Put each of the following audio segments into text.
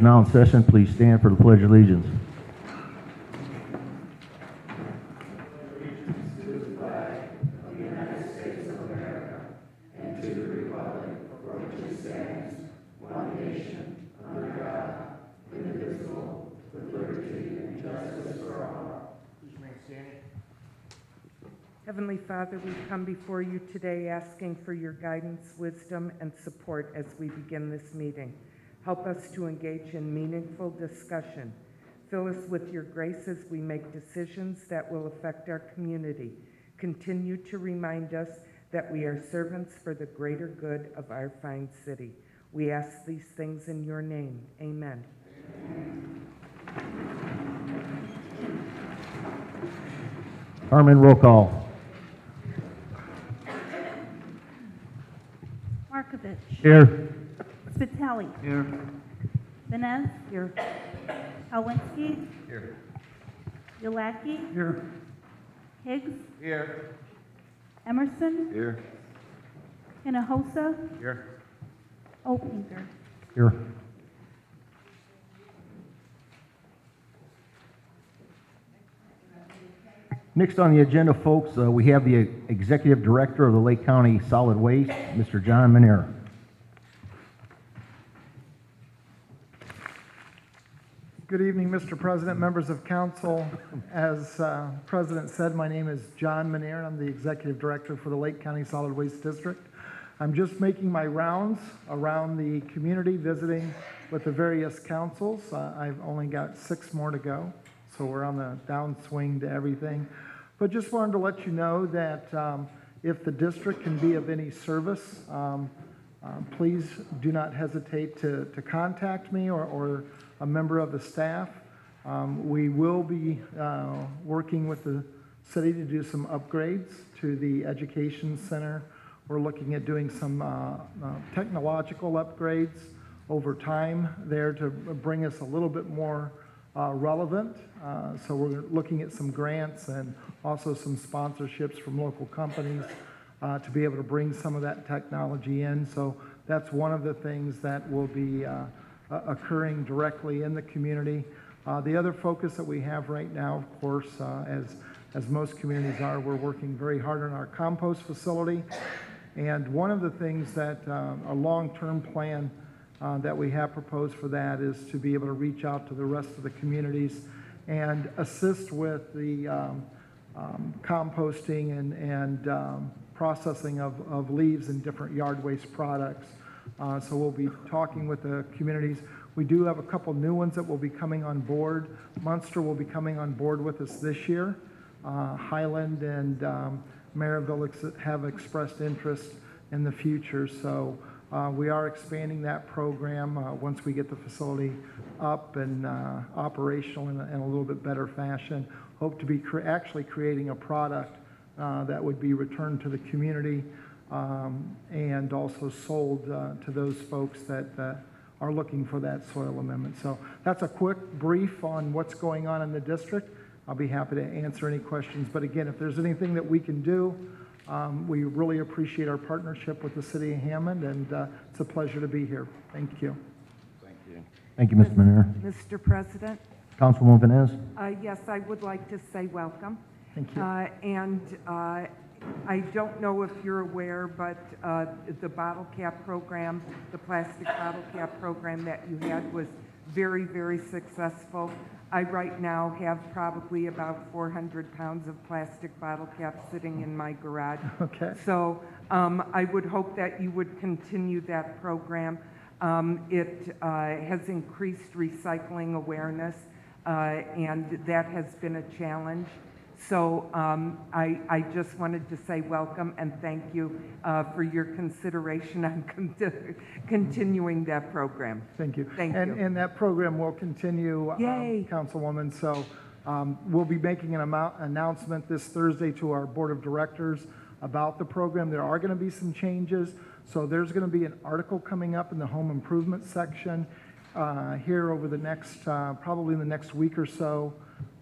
now in session. Please stand for the Pledge of Allegiance. Heavenly Father, we come before you today asking for your guidance, wisdom, and support as we begin this meeting. Help us to engage in meaningful discussion. Fill us with your grace as we make decisions that will affect our community. Continue to remind us that we are servants for the greater good of our fine city. We ask these things in your name. Amen. Harmon, roll call. Markovich. Here. Spitali. Here. Venez. Here. Halwinski. Here. Yolacki. Here. Higgs. Here. Emerson. Here. Hinojosa. Here. Opinker. Here. Next on the agenda, folks, we have the Executive Director of the Lake County Solid Waste, Mr. John Manera. Good evening, Mr. President, members of council. As President said, my name is John Manera. I'm the Executive Director for the Lake County Solid Waste District. I'm just making my rounds around the community, visiting with the various councils. I've only got 6 more to go, so we're on the downswing to everything. But just wanted to let you know that if the district can be of any service, please do not hesitate to contact me or a member of the staff. We will be working with the city to do some upgrades to the education center. We're looking at doing some technological upgrades over time there to bring us a little bit more relevant. So we're looking at some grants and also some sponsorships from local companies to be able to bring some of that technology in. So that's one of the things that will be occurring directly in the community. The other focus that we have right now, of course, as most communities are, we're working very hard on our compost facility. And one of the things that a long-term plan that we have proposed for that is to be able to reach out to the rest of the communities and assist with the composting and processing of leaves and different yard waste products. So we'll be talking with the communities. We do have a couple new ones that will be coming on board. Munster will be coming on board with us this year. Highland and Maryville have expressed interest in the future. So we are expanding that program once we get the facility up and operational in a little bit better fashion. Hope to be actually creating a product that would be returned to the community and also sold to those folks that are looking for that soil amendment. So that's a quick brief on what's going on in the district. I'll be happy to answer any questions. But again, if there's anything that we can do, we really appreciate our partnership with the city of Hammond, and it's a pleasure to be here. Thank you. Thank you. Thank you, Mr. Manera. Mr. President, Councilwoman Venez. yes, I would like to say welcome. Thank you. I don't know if you're aware, but the bottle cap program, the plastic bottle cap program that you had was very, very successful. I right now have probably about 400 pounds of plastic bottle caps sitting in my garage. Okay. So I would hope that you would continue that program. It has increased recycling awareness, and that has been a challenge. So I just wanted to say welcome and thank you for your consideration on continuing that program. Thank you. Thank you. And that program will continue, Yay. Councilwoman. So we'll be making an announcement this Thursday to our board of directors about the program. There are going to be some changes. So there's going to be an article coming up in the home improvement section here over the next, probably in the next week or so,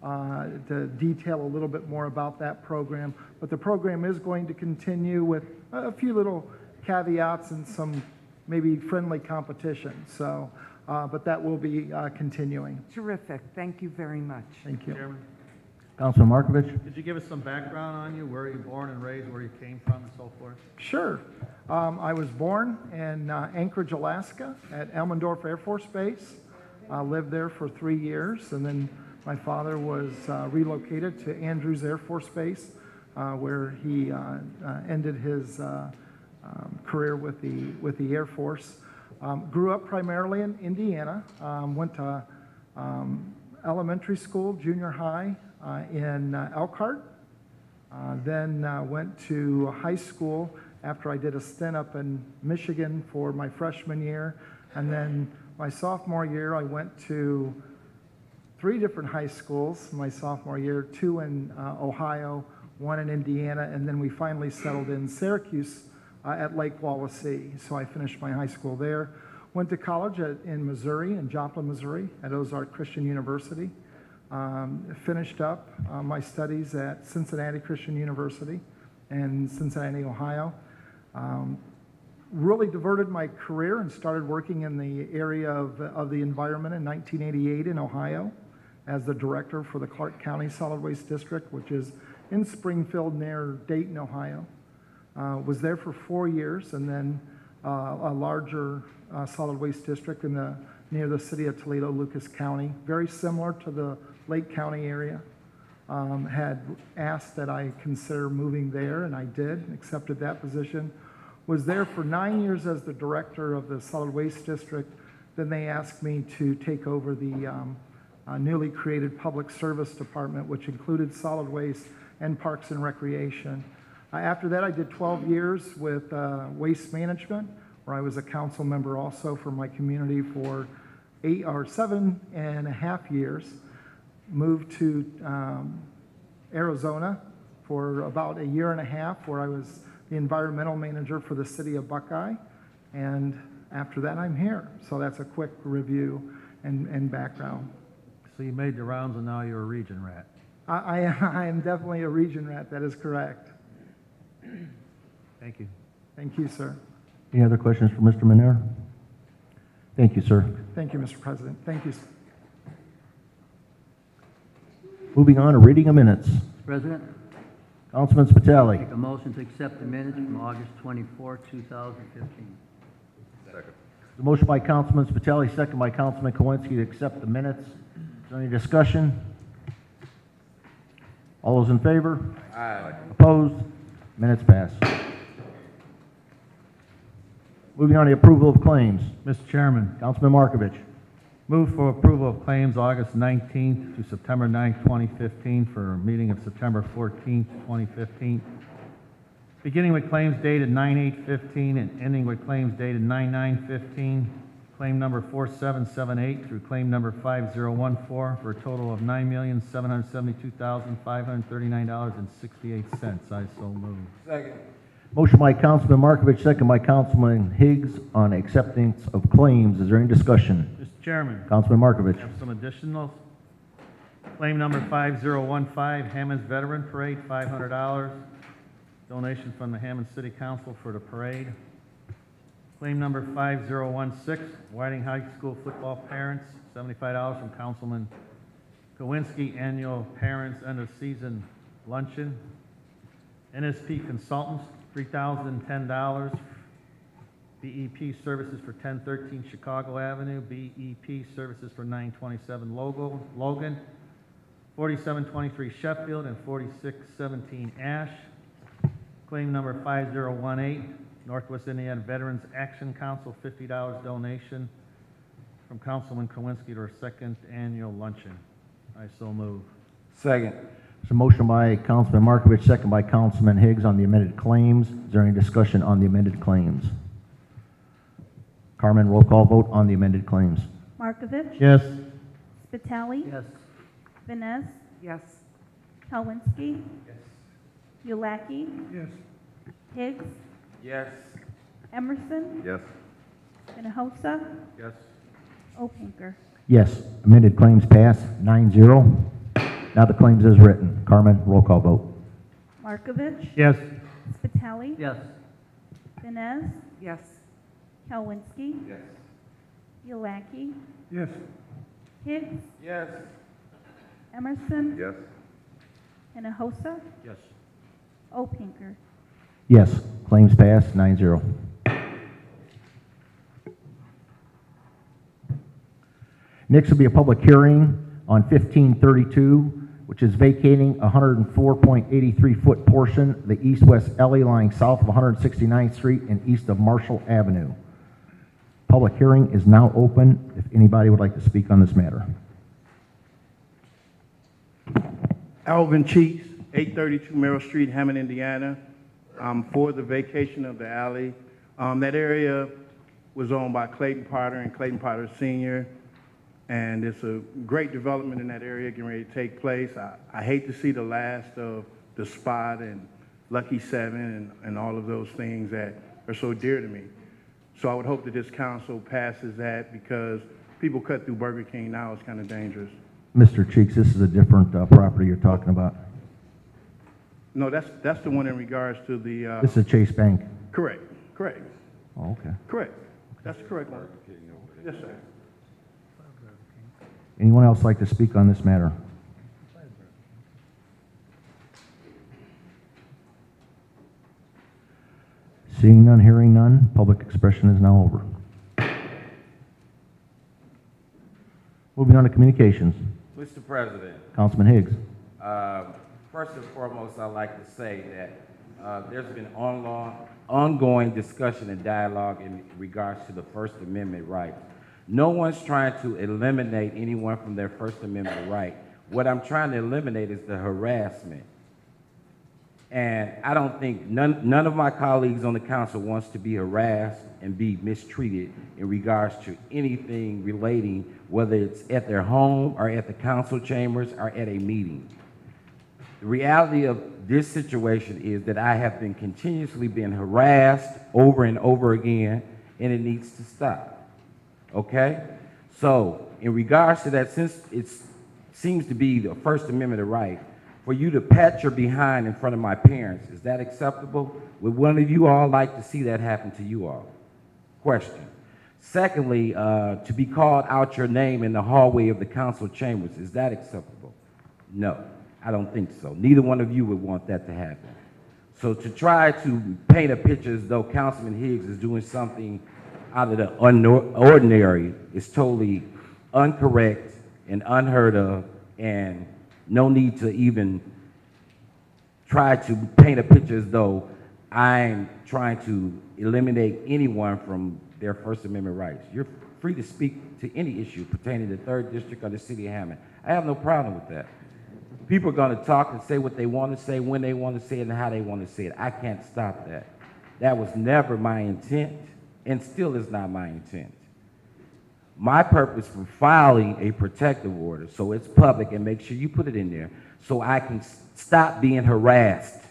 to detail a little bit more about that program. But the program is going to continue with a few little caveats and some maybe friendly competition. So but that will be continuing. Terrific. Thank you very much. Thank you. Chairman, Councilman Markovich? could you give us some background on you? Where were you born and raised, where you came from, and so forth? Sure. I was born in Anchorage, Alaska, at Elmendorf Air Force Base. Lived there for 3 years, and then my father was relocated to Andrews Air Force Base, where he ended his career with the Air Force. Grew up primarily in Indiana. Went to elementary school, junior high in Elkhart. Then went to high school after I did a stint up in Michigan for my freshman year. And then my sophomore year, I went to 3 different high schools my sophomore year, 2 in Ohio, 1 in Indiana, and then we finally settled in Syracuse at Lake Wawasee. So I finished my high school there. Went to college in Missouri, in Joplin, Missouri, at Ozark Christian University. Finished up my studies at Cincinnati Christian University in Cincinnati, Ohio. Really diverted my career and started working in the area of the environment in 1988 in Ohio as the director for the Clark County Solid Waste District, which is in Springfield near Dayton, Ohio. Was there for 4 years, and then a larger solid waste district near the city of Toledo, Lucas County, very similar to the Lake County area. Had asked that I consider moving there, and I did, accepted that position. Was there for 9 years as the director of the solid waste district. Then they asked me to take over the newly created public service department, which included solid waste and parks and recreation. After that, I did 12 years with waste management, where I was a council member also for my community for 7.5 years. Moved to Arizona for about 1.5 years, where I was the environmental manager for the city of Buckeye. And after that, I'm here. So that's a quick review and background. So you made the rounds and now you're a region rat. I am definitely a region rat, that is correct. Thank you. Thank you, sir. Any other questions for Mr. Manera? Thank you, sir. Thank you, Mr. President. Thank you. Moving on to reading of minutes. President, Councilman Spitali. make a motion to accept the minutes from August 24, 2015. The motion by Councilman Spitali, second by Councilman Kowinski to accept the minutes. Is there any discussion? All those in favor? Aye. Opposed? Minutes pass. Moving on to approval of claims. Mr. Chairman, Councilman Markovich. move for approval of claims August 19th to September 9th, 2015 for a meeting of September 14th, 2015. Beginning with claims dated 9/8/15 and ending with claims dated 9/9/15. Claim number 4778 through claim number 5014 for a total of $9,772,539.68. I so move. Motion by Councilman Markovich, second by Councilman Higgs on acceptance of claims. Is there any discussion? Mr. Chairman, Councilman Markovich. I have some additionals. Claim number 5015, Hammond's Veteran Parade, $500. Donation from the Hammond City Council for the parade. Claim number 5016, Whiting High School football parents, $75 from Councilman Kowinski, annual parents end of season luncheon. NSP Consultants, $3,010. BEP Services for 1013 Chicago Avenue, BEP Services for 927 Logan, 4723 Sheffield, and 4617 Ash. Claim number 5018, Northwest Indiana Veterans Action Council, $50 donation from Councilman Kowinski to our second annual luncheon. I so move. Second. There's a motion by Councilman Markovich, second by Councilman Higgs on the amended claims. Is there any discussion on the amended claims? Carmen, roll call vote on the amended claims. Markovich. Yes. Spitali. Yes. Vines. Yes. Kowinski. Ulaki. Yes. Higgs. Yes. Emerson. Yes. Hinojosa. Yes. Opinker. Yes, amended claims pass 9-0. Now the claims as written. Carmen, roll call vote. Markovich. Yes. Spitali. Yes. Vines. Yes. Kowinski. Yes. Yolaki, Yes. Higgs, Yes. Emerson, Yes. Hinojosa, Yes. Opinker. Yes, claims passed, 9-0. Next will be a public hearing on 1532, which is vacating a 104.83-foot portion, the east-west alley lying south of 169th Street and east of Marshall Avenue. Public hearing is now open if anybody would like to speak on this matter. Alvin Cheeks, 832 Merrill Street, Hammond, Indiana. For the vacation of the alley. That area was owned by Clayton Potter and Clayton Potter Sr., and it's a great development in that area getting ready to take place. I hate to see the last of the Spot and Lucky 7 and all of those things that are so dear to me. So I would hope that this council passes that, because people cut through Burger King now, it's kind of dangerous. Mr. Cheeks, this is a different property you're talking about. No, that's the one in regards to the, This is Chase Bank. correct. Oh, okay. Correct. That's the correct one. Yes, sir. Anyone else like to speak on this matter? Seeing none, hearing none, public expression is now over. Moving on to communications. Mr. President, Councilman Higgs. first and foremost, I'd like to say that there's been ongoing discussion and dialogue in regards to the First Amendment right. No one's trying to eliminate anyone from their First Amendment right. What I'm trying to eliminate is the harassment. And I don't think none of my colleagues on the council wants to be harassed and be mistreated in regards to anything relating, whether it's at their home or at the council chambers or at a meeting. The reality of this situation is that I have been continuously being harassed over and over again, and it needs to stop. Okay? So, in regards to that, since it seems to be the First Amendment right, for you to pat your behind in front of my parents, is that acceptable? Would one of you all like to see that happen to you all? Question. Secondly, to be called out your name in the hallway of the council chambers, is that acceptable? No, I don't think so. Neither one of you would want that to happen. So to try to paint a picture as though Councilman Higgs is doing something out of the ordinary is totally incorrect and unheard of, and no need to even try to paint a picture as though I'm trying to eliminate anyone from their First Amendment rights. You're free to speak to any issue pertaining to the 3rd District or the City of Hammond. I have no problem with that. People are going to talk and say what they want to say, when they want to say it, and how they want to say it. I can't stop that. That was never my intent, and still is not my intent. My purpose for filing a protective order, so it's public, and make sure you put it in there, so I can stop being harassed,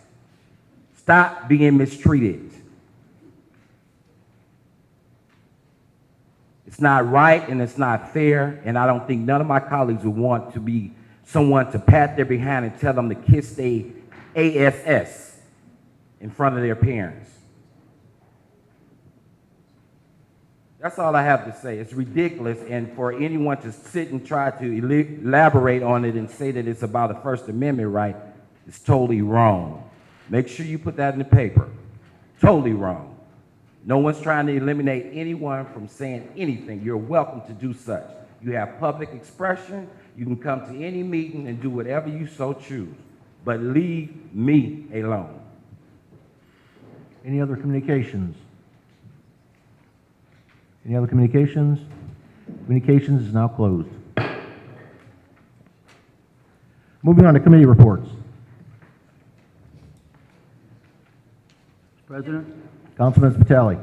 stop being mistreated. It's not right and it's not fair, and I don't think none of my colleagues would want to be someone to pat their behind and tell them to kiss their ass in front of their parents. That's all I have to say. It's ridiculous, and for anyone to sit and try to elaborate on it and say that it's about a First Amendment right is totally wrong. Make sure you put that in the paper. Totally wrong. No one's trying to eliminate anyone from saying anything. You're welcome to do such. You have public expression. You can come to any meeting and do whatever you so choose, but leave me alone. Any other communications? Any other communications? Communications is now closed. Moving on to committee reports. President, Councilman Spitali.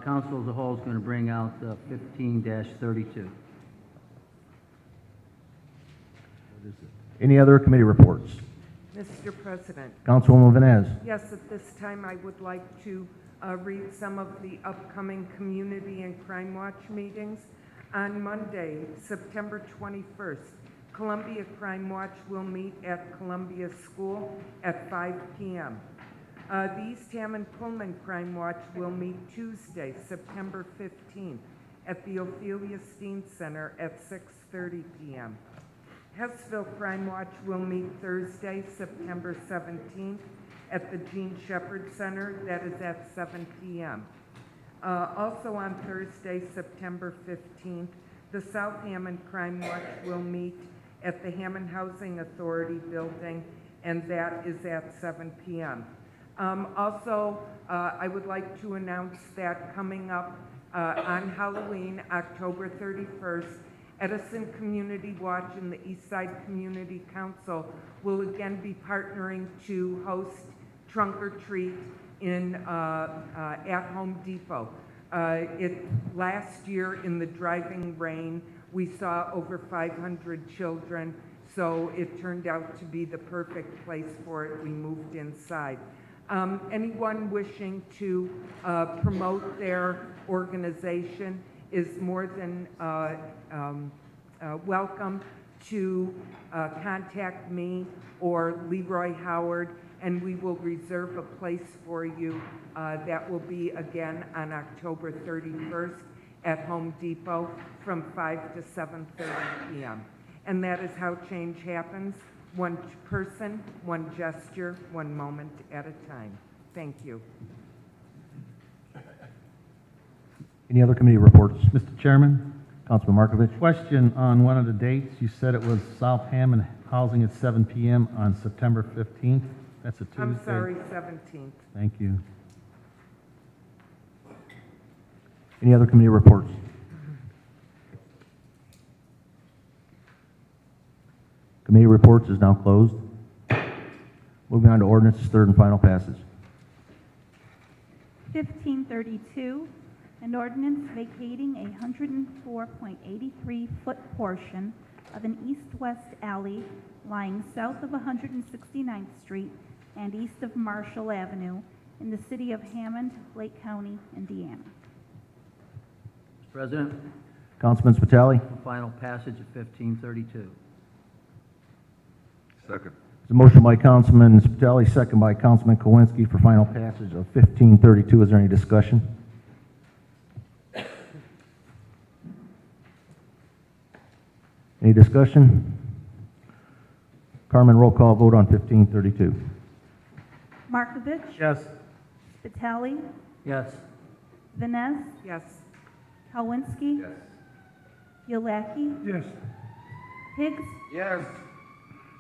council as a whole is going to bring out 15-32. Any other committee reports? Mr. President, Councilwoman Venez. yes, at this time I would like to read some of the upcoming Community and Crime Watch meetings. On Monday, September 21st, Columbia Crime Watch will meet at Columbia School at 5 p.m. The East Hammond Common Crime Watch will meet Tuesday, September 15th at the Ophelia Steen Center at 6:30 p.m. Hessville Crime Watch will meet Thursday, September 17th at the Gene Shepherd Center, that is at 7 p.m. Also on Thursday, September 15th, the South Hammond Crime Watch will meet at the Hammond Housing Authority building, and that is at 7 p.m. Also, I would like to announce that coming up on Halloween, October 31st, Edison Community Watch and the Eastside Community Council will again be partnering to host Trunk or Treat at Home Depot. Last year in the driving rain, we saw over 500 children, so it turned out to be the perfect place for it. We moved inside. Anyone wishing to promote their organization is more than welcome to contact me or Leroy Howard, and we will reserve a place for you. That will be again on October 31st at Home Depot from 5 to 7:30 p.m. And that is how change happens, one person, one gesture, one moment at a time. Thank you. Any other committee reports? Mr. Chairman, Councilman Markovich? question on one of the dates. You said it was South Hammond Housing at 7 p.m. on September 15th. That's a Tuesday. I'm sorry, 17th. Thank you. Any other committee reports? Committee reports is now closed. Moving on to ordinances, third and final passage. 1532, an ordinance vacating a 104.83-foot portion of an east-west alley lying south of 169th Street and east of Marshall Avenue in the city of Hammond, Lake County, Indiana. Mr. President, Councilman Spitali. for final passage of 1532. There's a motion by Councilman Spitali, second by Councilman Kowinski for final passage of 1532. Is there any discussion? Any discussion? Carmen, roll call vote on 1532. Markovich. Yes. Spitali. Yes. Vines. Yes. Kowinski. Yes. Yolaki. Yes. Higgs. Yes.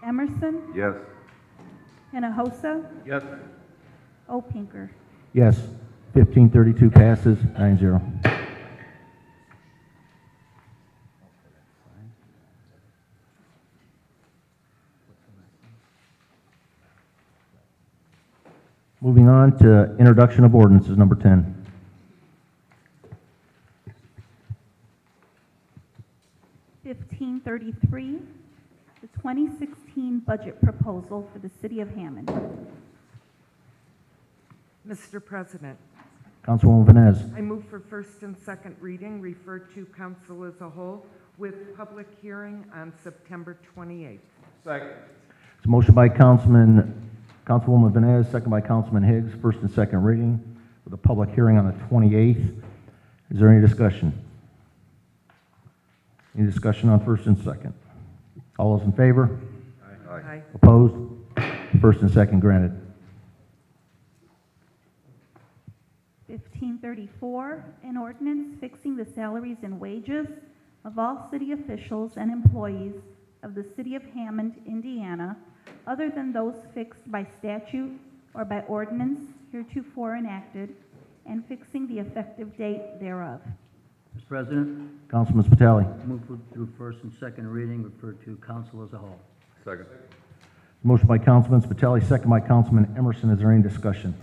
Emerson. Yes. Hinojosa. Yes. Opinker. Yes. 1532 passes 9-0. Moving on to introduction of ordinances, number 10. $1533, the 2016 budget proposal for the city of Hammond. Mr. President, Councilwoman Vines. I move for first and second reading, refer to council as a whole, with public hearing on September 28th. Second. It's a motion by Councilwoman Vines, second by Councilman Higgs, first and second reading, with a public hearing on the 28th. Is there any discussion? Any discussion on first and second? All those in favor? Aye. Opposed? First and second granted. 1534, an ordinance fixing the salaries and wages of all city officials and employees of the city of Hammond, Indiana, other than those fixed by statute or by ordinance heretofore enacted, and fixing the effective date thereof. Mr. President, Councilman Spitali. move through first and second reading, refer to council as a whole. Second. Motion by Councilman Spitali, second by Councilman Emerson. Is there any discussion?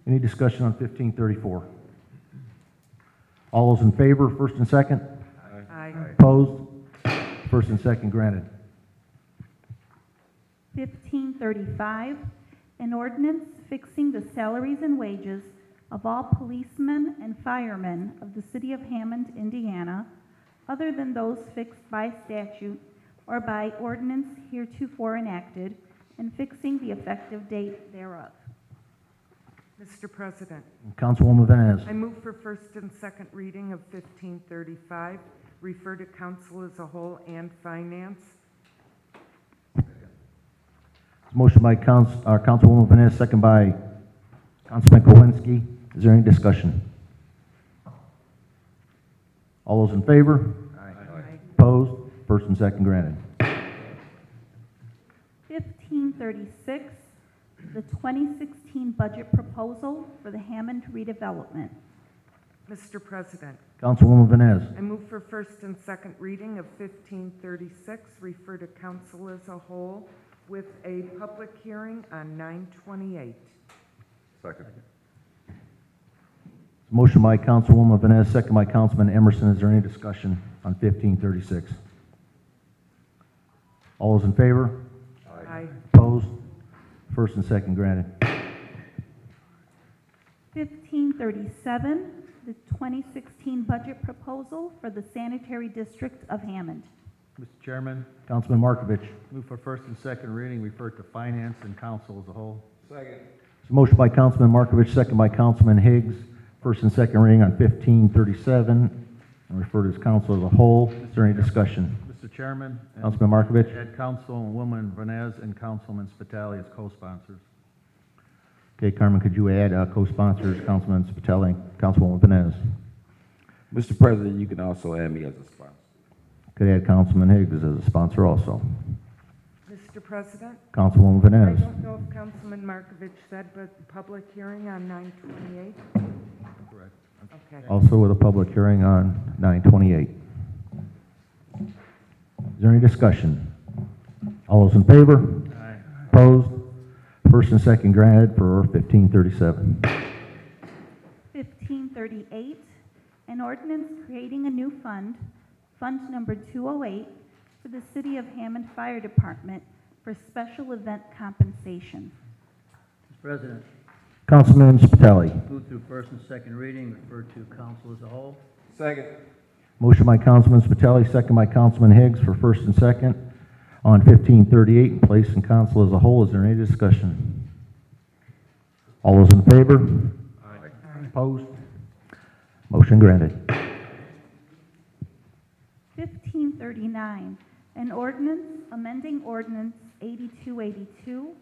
Any discussion on 1534? All those in favor, first and second? Aye. Opposed? First and second granted. 1535, an ordinance fixing the salaries and wages of all policemen and firemen of the city of Hammond, Indiana, other than those fixed by statute or by ordinance heretofore enacted, and fixing the effective date thereof. Mr. President, Councilwoman Vines. I move for first and second reading of 1535, refer to council as a whole and finance. Motion by Councilwoman Vines, second by Councilman Kowinski. Is there any discussion? All those in favor? Aye. Opposed? First and second granted. 1536, the 2016 budget proposal for the Hammond redevelopment. Mr. President, Councilwoman Vines. I move for first and second reading of 1536, refer to council as a whole, with a public hearing on 9/28. Motion by Councilwoman Vines, second by Councilman Emerson. Is there any discussion on 1536? All those in favor? Aye. Opposed? First and second granted. 1537, the 2016 budget proposal for the sanitary district of Hammond. Mr. Chairman, Councilman Markovich. move for first and second reading, refer to finance and council as a whole. Second. Motion by Councilman Markovich, second by Councilman Higgs. First and second reading on 1537, and refer to as council as a whole. Is there any discussion? Mr. Chairman. and Councilman Markovich. Add Councilwoman Vines and Councilman Spitali as co-sponsors. Okay, Carmen, could you add co-sponsors, Councilman Spitali and Councilwoman Vines? Mr. President, you can also add me as a sponsor. Could add Councilman Higgs as a sponsor also. Mr. President, Councilwoman I Vines. don't know if Councilman Markovich said, but public hearing on 9/28? Correct. Okay. Also with a public hearing on 9/28. Is there any discussion? All those in favor? Aye. Opposed? First and second granted for 1537. 1538, an ordinance creating a new fund, Fund Number 208, for the City of Hammond Fire Department for special event compensation. Mr. President, Councilman Spitali. move through first and second reading, refer to council as a whole. Second. Motion by Councilman Spitali, second by Councilman Higgs for first and second on 1538 and place in council as a whole. Is there any discussion? All those in favor? Opposed? Motion granted. 1539, an ordinance amending Ordinance 8282,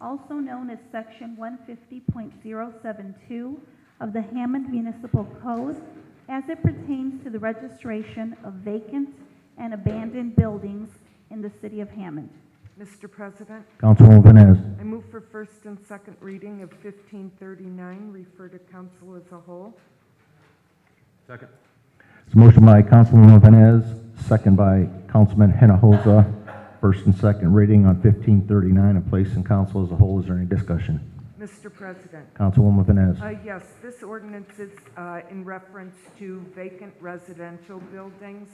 also known as Section 150.072 of the Hammond Municipal Code, as it pertains to the registration of vacant and abandoned buildings in the city of Hammond. Mr. President, Councilwoman Vines. I move for first and second reading of 1539, refer to council as a whole. Second. It's a motion by Councilwoman Vines, second by Councilman Hinojosa. First and second reading on 1539 and place in council as a whole. Is there any discussion? Mr. President, Councilwoman Vines. yes, this ordinance is in reference to vacant residential buildings.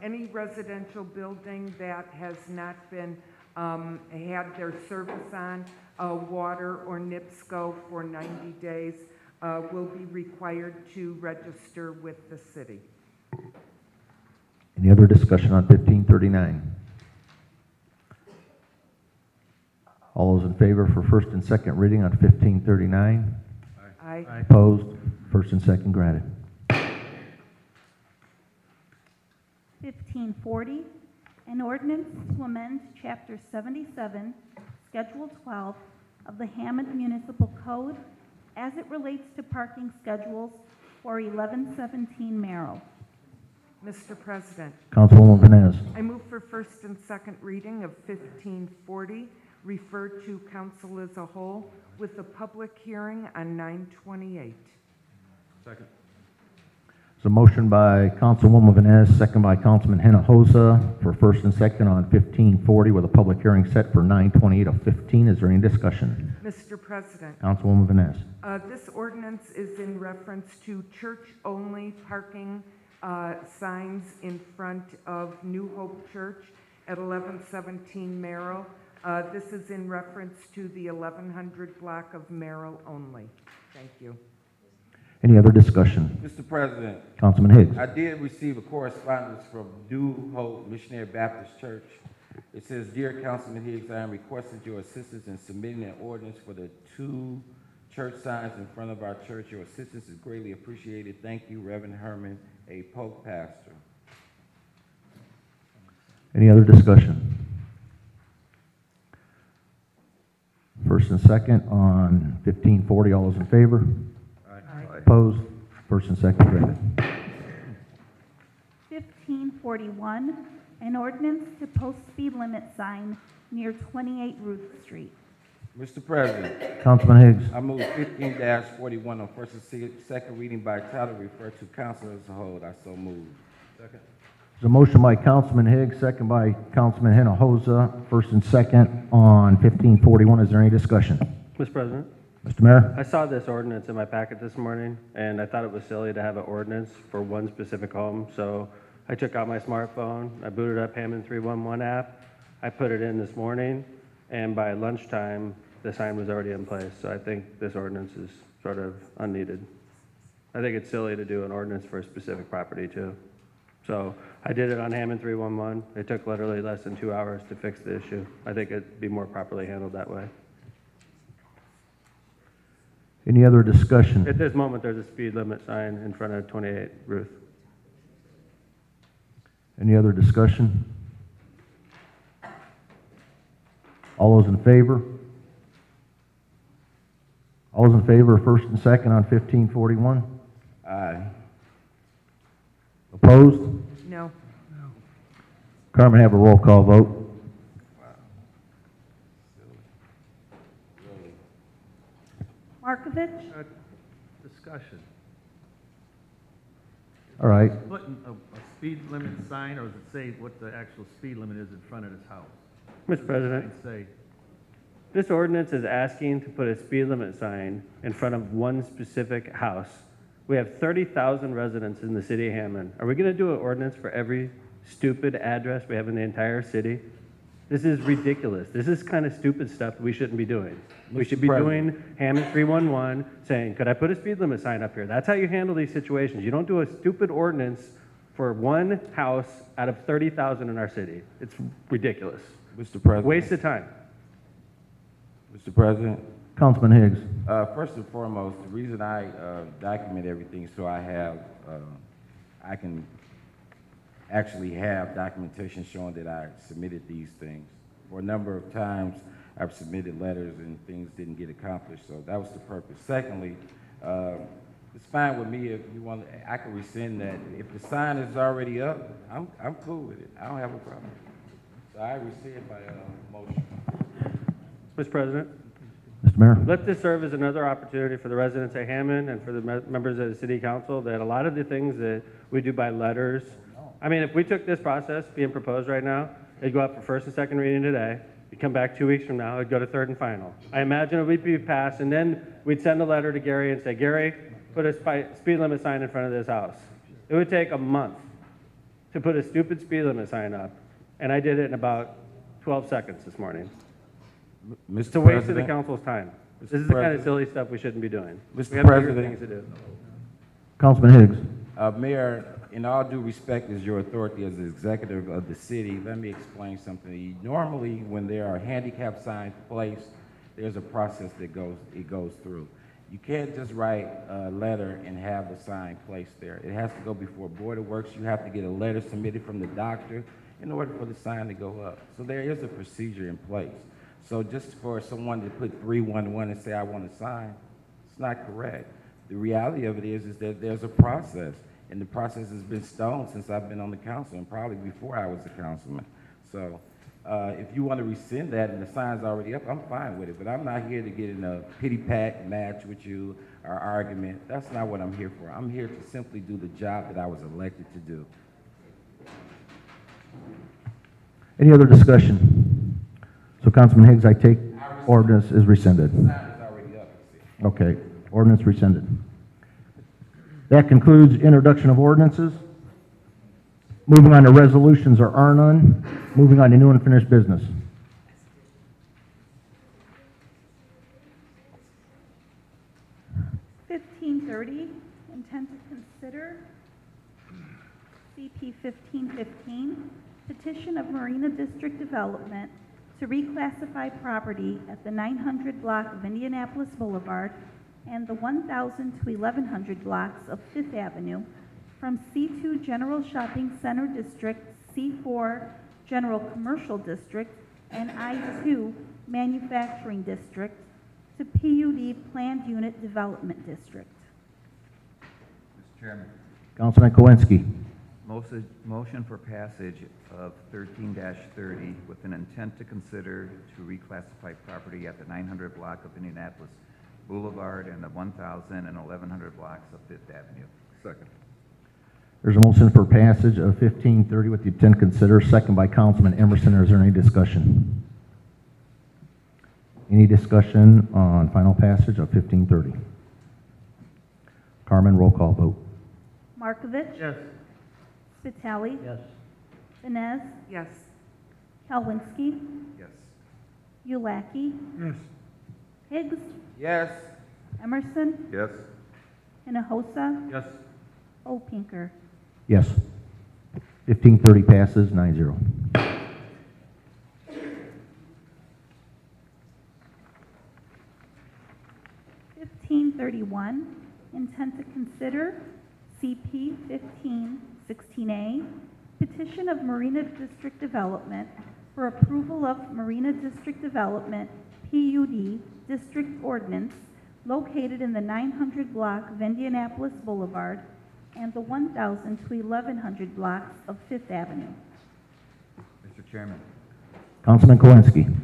Any residential building that has not been, had their service on, water or NIPSCO for 90 days will be required to register with the city. Any other discussion on 1539? All those in favor for first and second reading on 1539? Aye. Opposed? First and second granted. 1540, an ordinance to amend Chapter 77, Schedule 12 of the Hammond Municipal Code as it relates to parking schedules for 1117 Merrill. Mr. President, Councilwoman Vines. I move for first and second reading of 1540, refer to council as a whole, with a public hearing on 9/28. Second. There's a motion by Councilwoman Vines, second by Councilman Hinojosa for first and second on 1540 with a public hearing set for 9/28 of 15. Is there any discussion? Mr. President, Councilwoman Vines. this ordinance is in reference to church-only parking signs in front of New Hope Church at 1117 Merrill. This is in reference to the 1100 block of Merrill only. Thank you. Any other discussion? Mr. President, Councilman Higgs. I did receive a correspondence from New Hope Missionary Baptist Church. It says, "Dear Councilman Higgs, I am requesting your assistance in submitting an ordinance for the two church signs in front of our church. Your assistance is greatly appreciated. Thank you, Reverend Herman, a Polk pastor. Any other discussion? First and second on 1540, all those in favor? Opposed? First and second read. 1541, an ordinance to post speed limit sign near 28 Ruth Street. Mr. President, Councilman Higgs. I move 15-41 on first and second reading by title, refer to council as a whole. I so move. Second. There's a motion by Councilman Higgs, second by Councilman Hinojosa, first and second on 1541. Is there any discussion? Mr. President, Mr. Mayor? I saw this ordinance in my packet this morning, and I thought it was silly to have an ordinance for one specific home, so I took out my smartphone, I booted up Hammond 311 app, I put it in this morning, and by lunchtime, the sign was already in place, so I think this ordinance is sort of unneeded. I think it's silly to do an ordinance for a specific property, too. So I did it on Hammond 311. It took literally less than 2 hours to fix the issue. I think it'd be more properly handled that way. Any other discussion? At this moment, there's a speed limit sign in front of 28 Ruth. Any other discussion? All those in favor? All those in favor of first and second on 1541? Aye. Opposed? No. Carmen, have a roll call vote. Markovich, Discussion. All right. Putting a speed limit sign, or does it say what the actual speed limit is in front of his house? Mr. President, Say, this ordinance is asking to put a speed limit sign in front of one specific house. We have 30,000 residents in the city of Hammond. Are we going to do an ordinance for every stupid address we have in the entire city? This is ridiculous. This is kind of stupid stuff we shouldn't be doing. We should be doing Hammond 311, saying, could I put a speed limit sign up here? That's how you handle these situations. You don't do a stupid ordinance for one house out of 30,000 in our city. It's ridiculous. Mr. President. Waste of time. Mr. President. Councilman Higgs. First and foremost, the reason I document everything so I can actually have documentation showing that I submitted these things. For a number of times, I've submitted letters and things didn't get accomplished, so that was the purpose. Secondly, it's fine with me if you want. I can rescind that. If the sign is already up, I'm cool with it. I don't have a problem. So I rescind my motion. Mr. President, Mr. Mayor? let this serve as another opportunity for the residents of Hammond and for the members of the city council that a lot of the things that we do by letters, I mean, if we took this process being proposed right now, it'd go up for first and second reading today, you'd come back 2 weeks from now, it'd go to third and final. I imagine it would be passed, and then we'd send a letter to Gary and say, Gary, put a speed limit sign in front of this house. It would take a month to put a stupid speed limit sign up, and I did it in about 12 seconds this morning. Mr. It's a waste of the President. council's time. Mr. This is the kind President. of silly stuff we shouldn't be doing. Mr. We have bigger President. things to do. Councilman Higgs. Mayor, in all due respect, as your authority as the executive of the city, let me explain something to you. Normally, when there are handicap signs placed, there's a process that goes through. You can't just write a letter and have the sign placed there. It has to go before Board of Works. You have to get a letter submitted from the doctor in order for the sign to go up. So there is a procedure in place. So just for someone to put 311 and say, I want a sign, it's not correct. The reality of it is that there's a process, and the process has been stoned since I've been on the council, and probably before I was a councilman. So if you want to rescind that and the sign's already up, I'm fine with it, but I'm not here to get in a pity-pat match with you or argument. That's not what I'm here for. I'm here to simply do the job that I was elected to do. Any other discussion? So Councilman Higgs, I take ordinance is rescinded. The sign is already up. Okay, ordinance rescinded. That concludes introduction of ordinances. Moving on to resolutions, there are none. Moving on to new and finished business. $15.30, intent to consider CP 1515, petition of Marina District Development to reclassify property at the 900 block of Indianapolis Boulevard and the 1,000 to 1,100 blocks of Fifth Avenue from C2 General Shopping Center District, C4 General Commercial District, and I2 Manufacturing District to PUD Planned Unit Development District. Mr. Chairman, Councilman Kowinski. motion for passage of 13-30 with an intent to consider to reclassify property at the 900 block of Indianapolis Boulevard and the 1,000 and 1,100 blocks of Fifth Avenue. Second. There's a motion for passage of 1530 with the intent to consider, second by Councilman Emerson. Is there any discussion? Any discussion on final passage of 1530? Carmen, roll call vote. Markovich. Yes. Spitali. Yes. Vines. Yes. Kalwinski. Yes. Ulaki. Yes. Higgs. Yes. Emerson. Yes. Hinojosa. Yes. Opinker. Yes. 1530 passes 9-0. Intent to consider CP 1516A, petition of Marina District Development for approval of Marina District Development PUD District Ordinance located in the 900 block of Indianapolis Boulevard and the 1,000 to 1,100 blocks of Fifth Avenue. Mr. Chairman, Councilman Kowinski.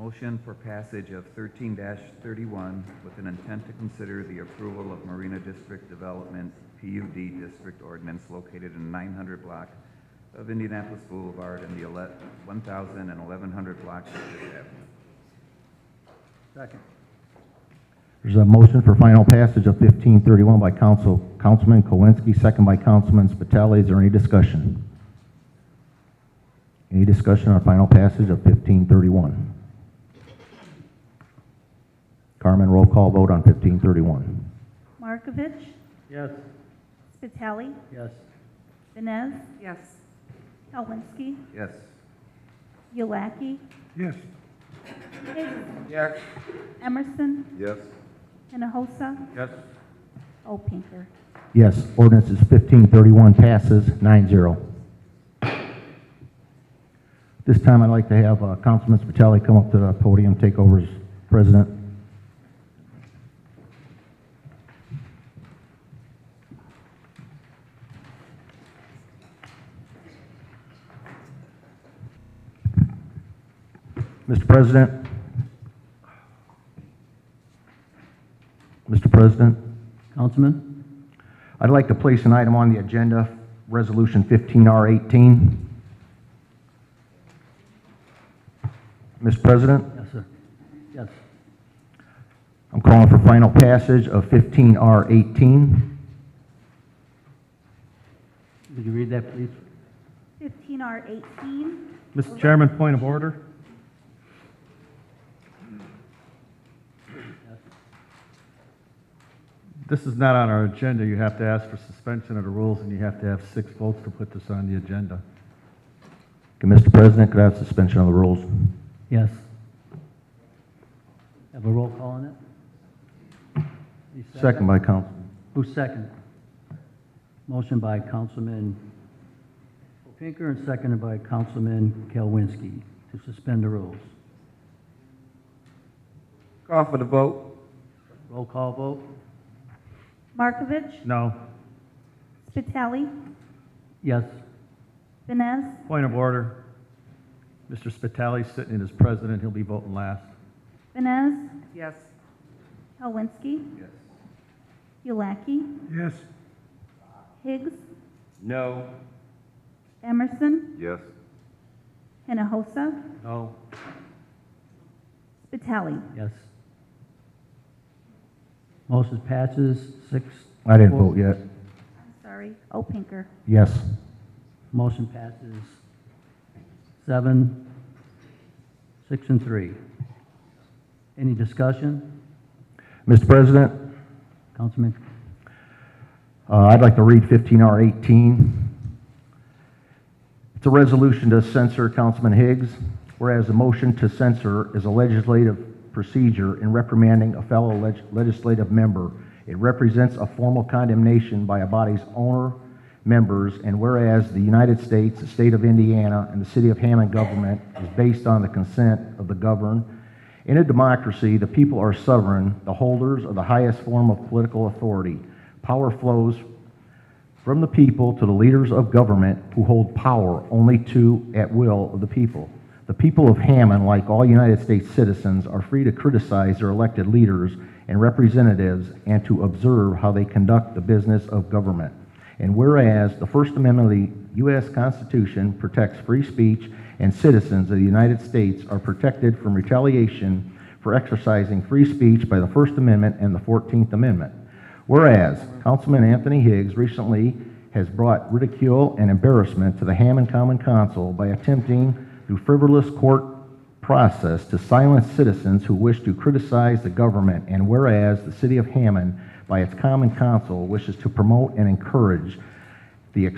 motion for passage of 13-31 with an intent to consider the approval of Marina District Development PUD District Ordinance located in 900 block of Indianapolis Boulevard and the 1,000 and 1,100 blocks of Fifth Avenue. Second. There's a motion for final passage of 1531 by Councilman Kowinski, second by Councilman Spitali. Is there any discussion? Any discussion on final passage of 1531? Carmen, roll call vote on 1531. Markovich. Yes. Spitali. Yes. Vines. Yes. Kalwinski. Yes. Ulaki. Yes. Higgs. Yes. Emerson. Yes. Hinojosa. Yes. Opinker. Yes, ordinance is 1531 passes 9-0. This time I'd like to have Councilman Spitali come up to the podium, take over as president. Mr. President. Mr. President. Councilman? I'd like to place an item on the agenda, Resolution 15R18. Mr. President, Yes, sir. Yes. I'm calling for final passage of 15R18. Would you read that, please? 15R18. Mr. Chairman, point of order. This is not on our agenda. You have to ask for suspension of the rules, and you have to have 6 votes to put this on the agenda. Okay, Mr. President, could I have suspension of the rules? Yes. Have a roll call on it? Any Second by Councilman. Who's second? Motion by Councilman Opinker and seconded by Councilman Kalwinski to suspend the rules. Call for the vote. Roll call vote? Markovich. No. Spitali. Yes. Vines. Point of order. Mr. Spitali's sitting in as president. He'll be voting last. Vines. Yes. Kalwinski. Yes. Ulaki. Yes. Higgs. No. Emerson. Yes. Hinojosa. No. Spitali. Yes. Motion passes 6. I didn't vote yet. I'm sorry. Opinker. Yes. Motion passes 7, 6, and 3. Any discussion? Mr. President, Councilman? I'd like to read 15R18. It's a resolution to censor Councilman Higgs, whereas the motion to censor is a legislative procedure in reprimanding a fellow legislative member. It represents a formal condemnation by a body's owner, members, and whereas the United States, the state of Indiana, and the city of Hammond government is based on the consent of the governed. In a democracy, the people are sovereign, the holders of the highest form of political authority. Power flows from the people to the leaders of government who hold power only at will of the people. The people of Hammond, like all United States citizens, are free to criticize their elected leaders and representatives and to observe how they conduct the business of government. And whereas the First Amendment of the U.S. Constitution protects free speech and citizens of the United States are protected from retaliation for exercising free speech by the First Amendment and the 14th Amendment. Whereas Councilman Anthony Higgs recently has brought ridicule and embarrassment to the Hammond Common Council by attempting through frivolous court process to silence citizens who wish to criticize the government, and whereas the city of Hammond by its Common Council wishes to promote and encourage the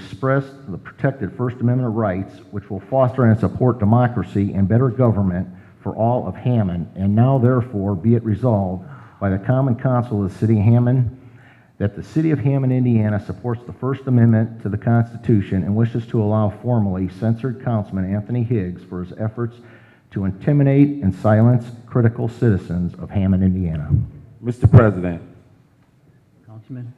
protected First Amendment rights, which will foster and support democracy and better government for all of Hammond, and now therefore be it resolved by the Common Council of the city of Hammond that the city of Hammond, Indiana supports the First Amendment to the Constitution and wishes to allow formally censored Councilman Anthony Higgs for his efforts to intimidate and silence critical citizens of Hammond, Indiana. Mr. President, Councilman?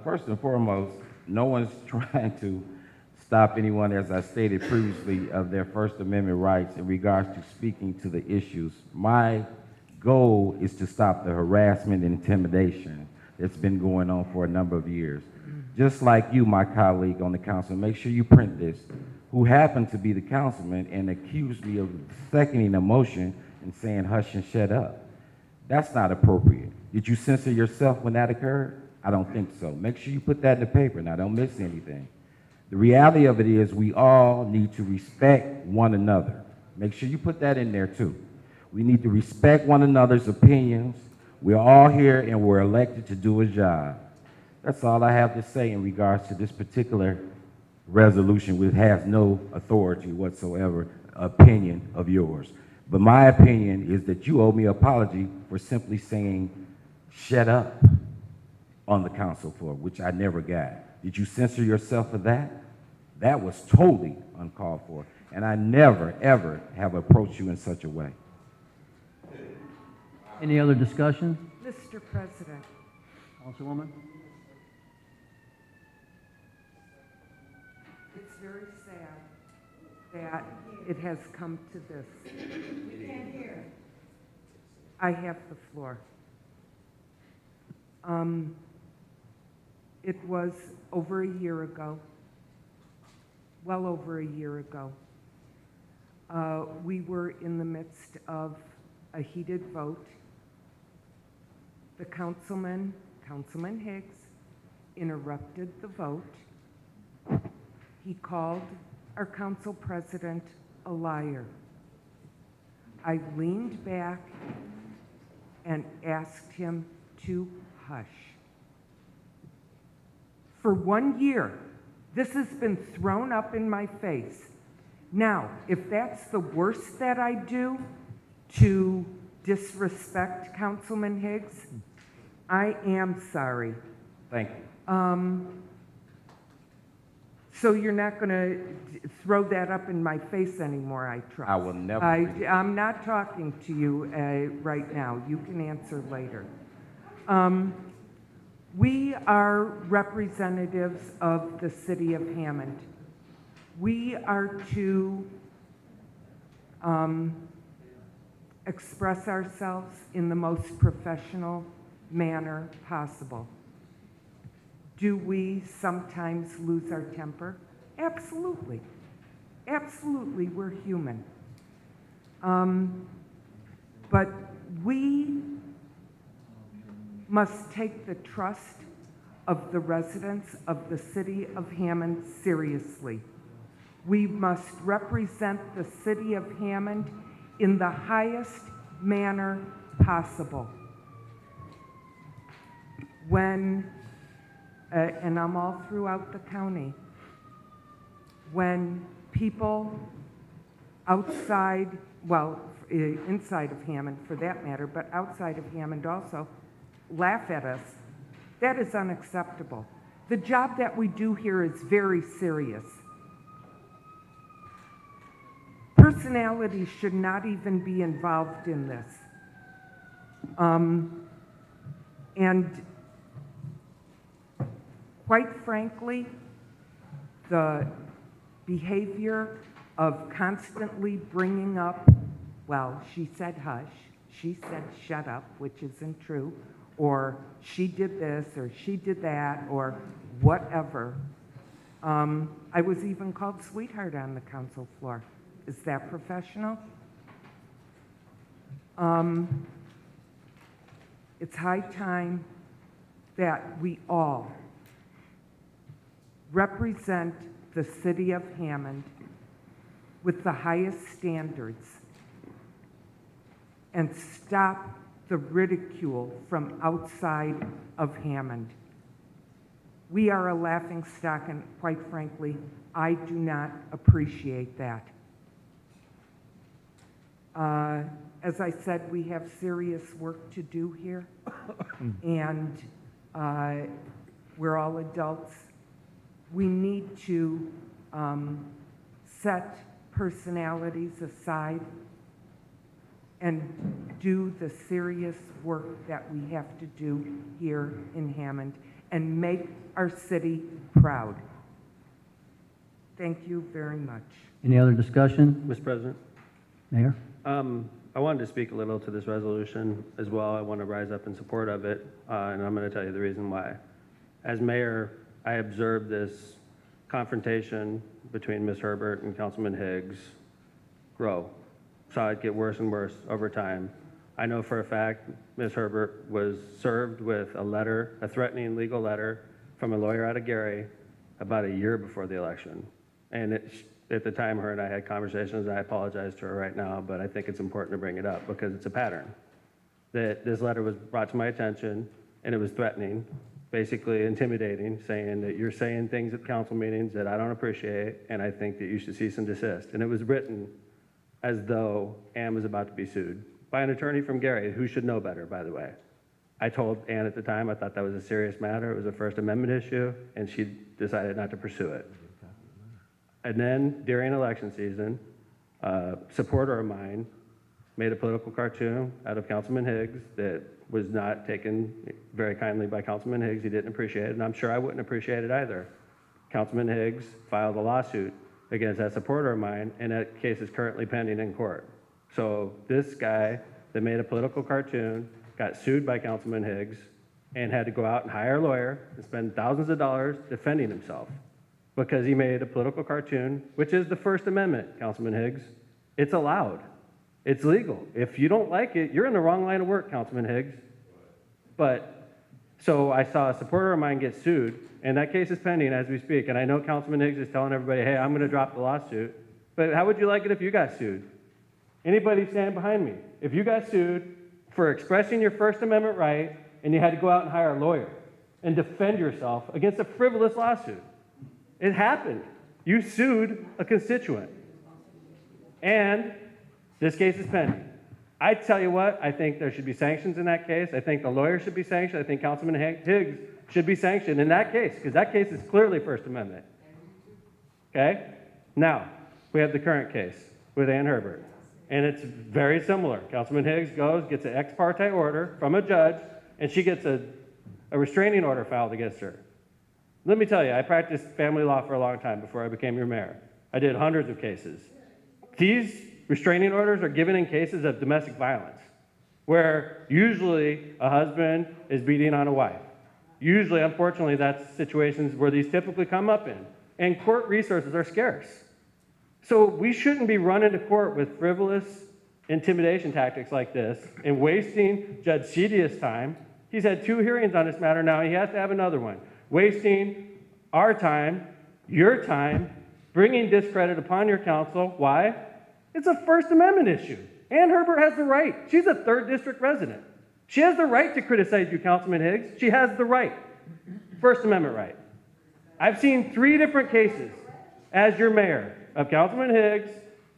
first and foremost, no one's trying to stop anyone, as I stated previously, of their First Amendment rights in regards to speaking to the issues. My goal is to stop the harassment and intimidation that's been going on for a number of years. Just like you, my colleague on the council, make sure you print this, who happened to be the councilman and accused me of seconding a motion and saying hush and shut up. That's not appropriate. Did you censor yourself when that occurred? I don't think so. Make sure you put that in the paper. Now, don't miss anything. The reality of it is we all need to respect one another. Make sure you put that in there too. We need to respect one another's opinions. We're all here and we're elected to do a job. That's all I have to say in regards to this particular resolution, which has no authority whatsoever, opinion of yours. But my opinion is that you owe me an apology for simply saying, shut up on the council floor, which I never got. Did you censor yourself for that? That was totally uncalled for. And I never, ever have approached you in such a way. Any other discussion? Mr. President, Councilwoman? it's very sad that it has come to this. We can't hear. I have the floor. It was over a year ago, well over a year ago. We were in the midst of a heated vote. The Councilman Higgs, interrupted the vote. He called our council president a liar. I leaned back and asked him to hush. For 1 year, this has been thrown up in my face. Now, if that's the worst that I do to disrespect Councilman Higgs, I am sorry. Thank you. So you're not going to throw that up in my face anymore, I trust. I will never. I'm not talking to you right now. You can answer later. We are representatives of the city of Hammond. We are to express ourselves in the most professional manner possible. Do we sometimes lose our temper? Absolutely. Absolutely, we're human. But we must take the trust of the residents of the city of Hammond seriously. We must represent the city of Hammond in the highest manner possible. When, and I'm all throughout the county, when people outside, well, inside of Hammond for that matter, but outside of Hammond also, laugh at us. That is unacceptable. The job that we do here is very serious. Personalities should not even be involved in this. And quite frankly, the behavior of constantly bringing up, well, she said hush, she said shut up, which isn't true, or she did this, or she did that, or whatever. I was even called sweetheart on the council floor. Is that professional? It's high time that we all represent the city of Hammond with the highest standards and stop the ridicule from outside of Hammond. We are a laughingstock, and quite frankly, I do not appreciate that. As I said, we have serious work to do here, and we're all adults. We need to set personalities aside and do the serious work that we have to do here in Hammond and make our city proud. Thank you very much. Any other discussion? Mr. President? Mayor? I wanted to speak a little to this resolution as well. I want to rise up in support of it, and I'm going to tell you the reason why. As mayor, I observed this confrontation between Ms. Herbert and Councilman Higgs grow. Saw it get worse and worse over time. I know for a fact Ms. Herbert was served with a letter, a threatening legal letter from a lawyer out of Gary about a year before the election. And at the time, her and I had conversations, and I apologize to her right now, but I think it's important to bring it up because it's a pattern. That this letter was brought to my attention, and it was threatening, basically intimidating, saying that you're saying things at council meetings that I don't appreciate, and I think that you should cease and desist. And it was written as though Ann was about to be sued by an attorney from Gary, who should know better, by the way. I told Ann at the time I thought that was a serious matter. It was a First Amendment issue, and she decided not to pursue it. And then during election season, a supporter of mine made a political cartoon out of Councilman Higgs that was not taken very kindly by Councilman Higgs. He didn't appreciate it, and I'm sure I wouldn't appreciate it either. Councilman Higgs filed a lawsuit against that supporter of mine, and that case is currently pending in court. So this guy that made a political cartoon got sued by Councilman Higgs and had to go out and hire a lawyer and spend thousands of dollars defending himself because he made a political cartoon, which is the First Amendment, Councilman Higgs. It's allowed. It's legal. If you don't like it, you're in the wrong line of work, Councilman Higgs. But, so I saw a supporter of mine get sued, and that case is pending as we speak, and I know Councilman Higgs is telling everybody, hey, I'm gonna drop the lawsuit, but how would you like it if you got sued? Anybody stand behind me? If you got sued for expressing your First Amendment right, and you had to go out and hire a lawyer and defend yourself against a frivolous lawsuit. It happened. You sued a constituent. And this case is pending. I tell you what, I think there should be sanctions in that case. I think the lawyer should be sanctioned. I think Councilman Higgs should be sanctioned in that case, because that case is clearly First Amendment. Okay? Now, we have the current case with Ann Herbert. And it's very similar. Councilman Higgs goes, gets an ex parte order from a judge, and she gets a restraining order filed against her. Let me tell you, I practiced family law for a long time before I became your mayor. I did hundreds of cases. These restraining orders are given in cases of domestic violence, where usually a husband is beating on a wife. Usually, unfortunately, that's situations where these typically come up in. And court resources are scarce. So we shouldn't be running to court with frivolous intimidation tactics like this and wasting Judge Cedia's time. He's had 2 hearings on this matter now. He has to have another one. Wasting our time, your time, bringing discredit upon your council. Why? It's a First Amendment issue. Ann Herbert has the right. She's a 3rd District resident. She has the right to criticize you, Councilman Higgs. She has the right. First Amendment right. I've seen 3 different cases as your mayor of Councilman Higgs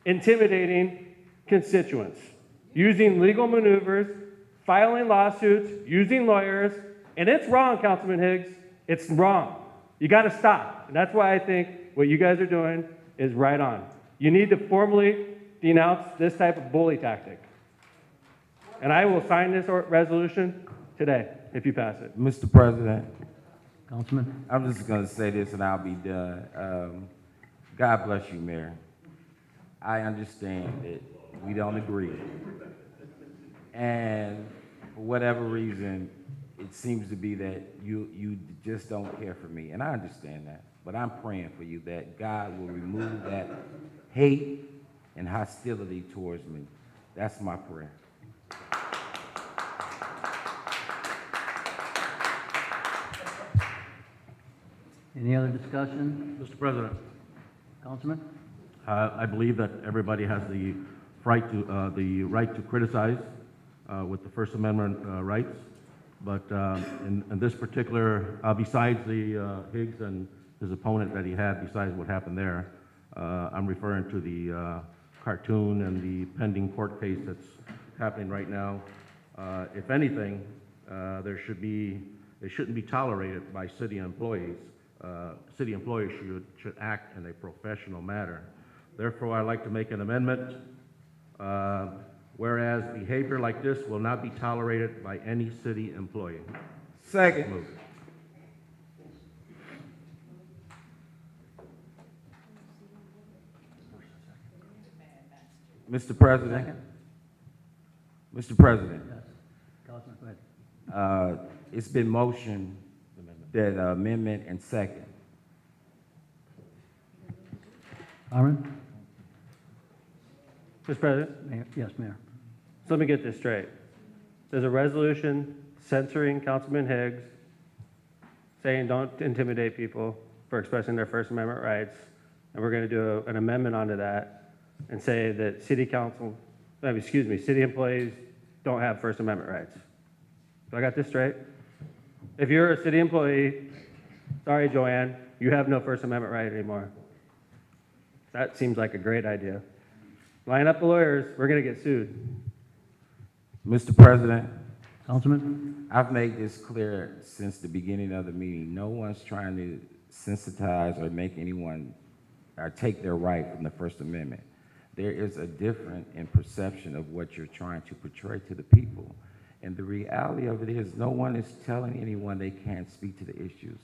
intimidating constituents. using legal maneuvers, filing lawsuits, using lawyers, and it's wrong, Councilman Higgs. It's wrong. You got to stop. And that's why I think what you guys are doing is right on. You need to formally denounce this type of bully tactic. And I will sign this resolution today if you pass it. Mr. President, Councilman? I'm just going to say this and I'll be done. God bless you, Mayor. I understand that we don't agree. And for whatever reason, it seems to be that you just don't care for me. And I understand that. But I'm praying for you that God will remove that hate and hostility towards me. That's my prayer. Any other discussion? Mr. President, Councilman? I believe that everybody has the right to criticize with the First Amendment rights. But in this particular, besides the Higgs and his opponent that he had, besides what happened there, I'm referring to the cartoon and the pending court case that's happening right now. If anything, it shouldn't be tolerated by city employees. City employees should act in a professional manner. Therefore, I'd like to make an amendment. Whereas behavior like this will not be tolerated by any city employee. Second. Move. Mr. President. Mr. President. Yes. Councilman, go ahead. It's been motioned that amendment and second. Carmen? Mr. President, Mayor? Yes, Mayor. so let me get this straight. There's a resolution censoring Councilman Higgs, saying don't intimidate people for expressing their First Amendment rights, and we're going to do an amendment onto that and say that city employees don't have First Amendment rights. So I got this straight? If you're a city employee, sorry, Joanne, you have no First Amendment right anymore. That seems like a great idea. Line up the lawyers, we're going to get sued. Mr. President, Councilman? I've made this clear since the beginning of the meeting. No one's trying to sensitize or make anyone or take their right from the First Amendment. There is a difference in perception of what you're trying to portray to the people. And the reality of it is no one is telling anyone they can't speak to the issues.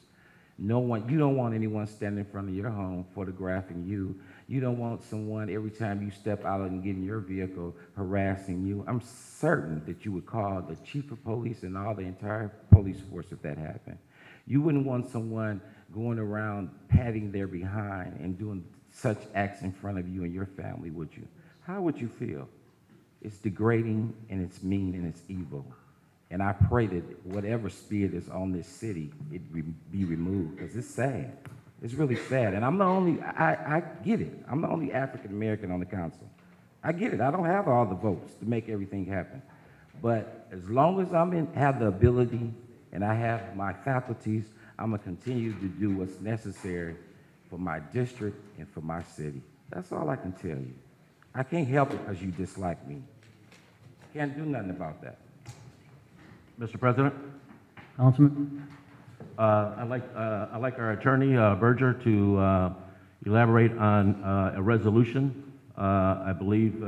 You don't want anyone standing in front of your home photographing you. You don't want someone every time you step out and get in your vehicle harassing you. I'm certain that you would call the chief of police and all the entire police force if that happened. You wouldn't want someone going around patting their behind and doing such acts in front of you and your family, would you? How would you feel? It's degrading and it's mean and it's evil. And I pray that whatever spirit is on this city, it be removed, because it's sad. It's really sad. And I'm the only, I get it. I'm the only African American on the council. I get it. I don't have all the votes to make everything happen. But as long as have the ability and I have my faculties, I'm going to continue to do what's necessary for my district and for my city. That's all I can tell you. I can't help it because you dislike me. Can't do nothing about that. Mr. President, Councilman? I'd like our attorney, Berger, to elaborate on a resolution. I believe,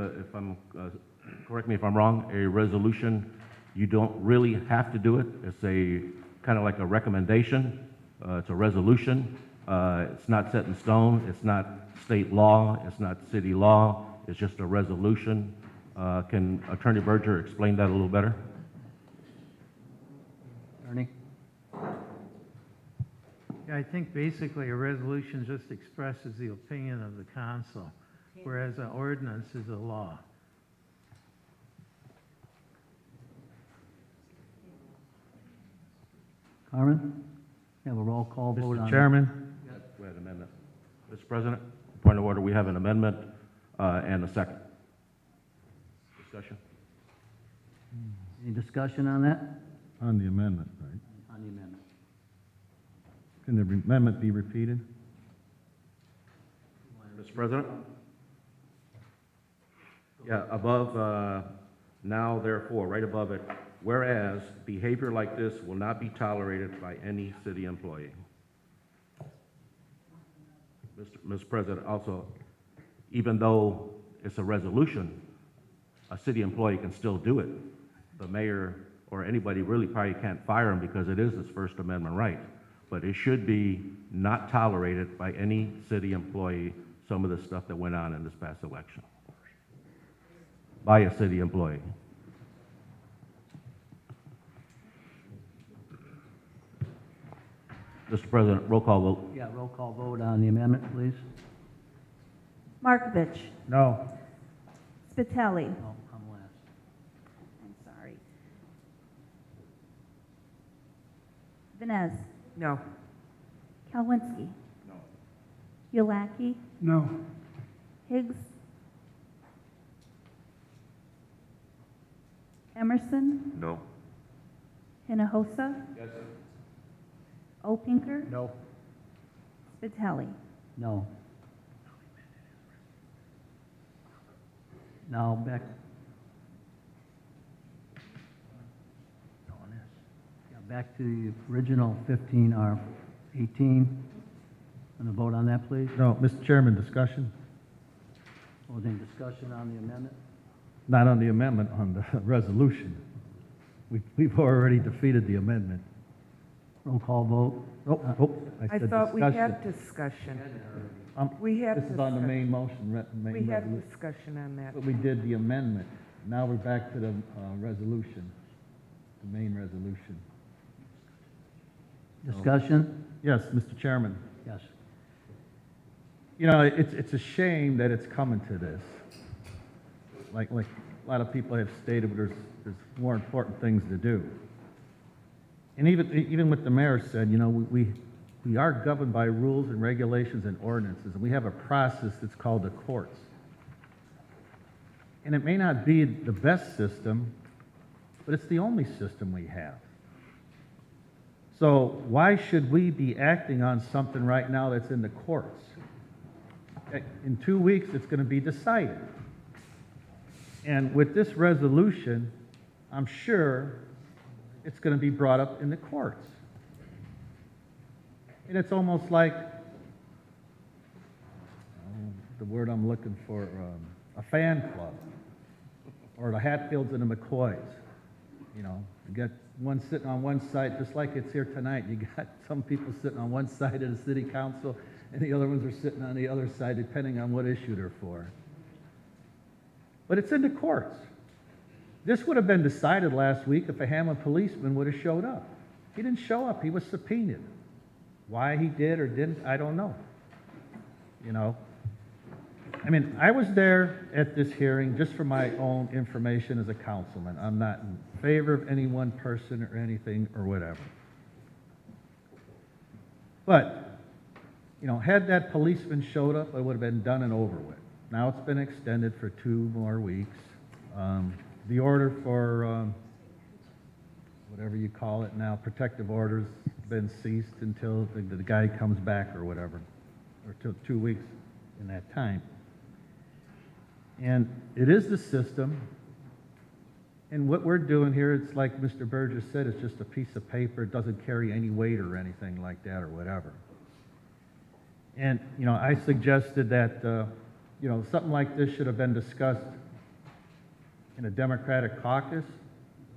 correct me if I'm wrong, a resolution, you don't really have to do it. It's a kind of like a recommendation. It's a resolution. It's not set in stone. It's not state law. It's not city law. It's just a resolution. Can Attorney Berger explain that a little better? Attorney? Yeah, I think basically a resolution just expresses the opinion of the council, whereas an ordinance is a law. Carmen? Have a roll call vote on Mr. it. Chairman? We have an amendment. Mr. President, point of order, we have an amendment and a second. Discussion? Any discussion on that? On the amendment, right? On the amendment. Can the amendment be repeated? Mr. President? Yeah, above Now therefore, right above it, whereas behavior like this will not be tolerated by any city employee. Mr. President, also, even though it's a resolution, a city employee can still do it. The mayor or anybody really probably can't fire him because it is his First Amendment right. But it should be not tolerated by any city employee, some of the stuff that went on in this past election. By a city employee. Mr. President, roll call vote. Yeah, roll call vote on the amendment, please. Markovich. No. Spitali. Oh, I'm last. I'm sorry. Vines. No. Kalwinski. No. Yulaki. No. Higgs. Emerson. No. Hinojosa. Yes, sir. Opinker. No. Spitali. No. Now back. Yeah, back to the original 15R 18. Want to vote on that, please? No, Mr. Chairman, discussion? Closing discussion on the amendment? Not on the amendment, on the resolution. We've already defeated the amendment. Roll call vote. I said thought we discussion. had discussion. Um, We had This is on the discussion. main motion, main We had resolution. discussion on that. But we did the amendment. Now we're back to the resolution, the main resolution. Discussion? Yes, Mr. Chairman. Yes. You know, it's a shame that it's coming to this. Like a lot of people have stated, there's more important things to do. And even what the mayor said, you know, we are governed by rules and regulations and ordinances, and we have a process that's called the courts. And it may not be the best system, but it's the only system we have. So why should we be acting on something right now that's in the courts? In 2 weeks, it's going to be decided. And with this resolution, I'm sure it's going to be brought up in the courts. And it's almost like, the word I'm looking for, a fan club, or the Hatfields and the McCoys. You know, you got one sitting on one side, just like it's here tonight. You got some people sitting on one side of the city council, and the other ones are sitting on the other side, depending on what issue they're for. But it's in the courts. This would have been decided last week if a Hammond policeman would have showed up. He didn't show up. He was subpoenaed. Why he did or didn't, I don't know. You know? I mean, I was there at this hearing just for my own information as a councilman. I'm not in favor of any one person or anything or whatever. But, you know, had that policeman showed up, it would have been done and over with. Now it's been extended for 2 more weeks. The order for, whatever you call it now, protective orders, been ceased until the guy comes back or whatever, or till 2 weeks in that time. And it is the system, and what we're doing here, it's like Mr. Burgess said, it's just a piece of paper. It doesn't carry any weight or anything like that or whatever. And, you know, I suggested that, you know, something like this should have been discussed in a Democratic caucus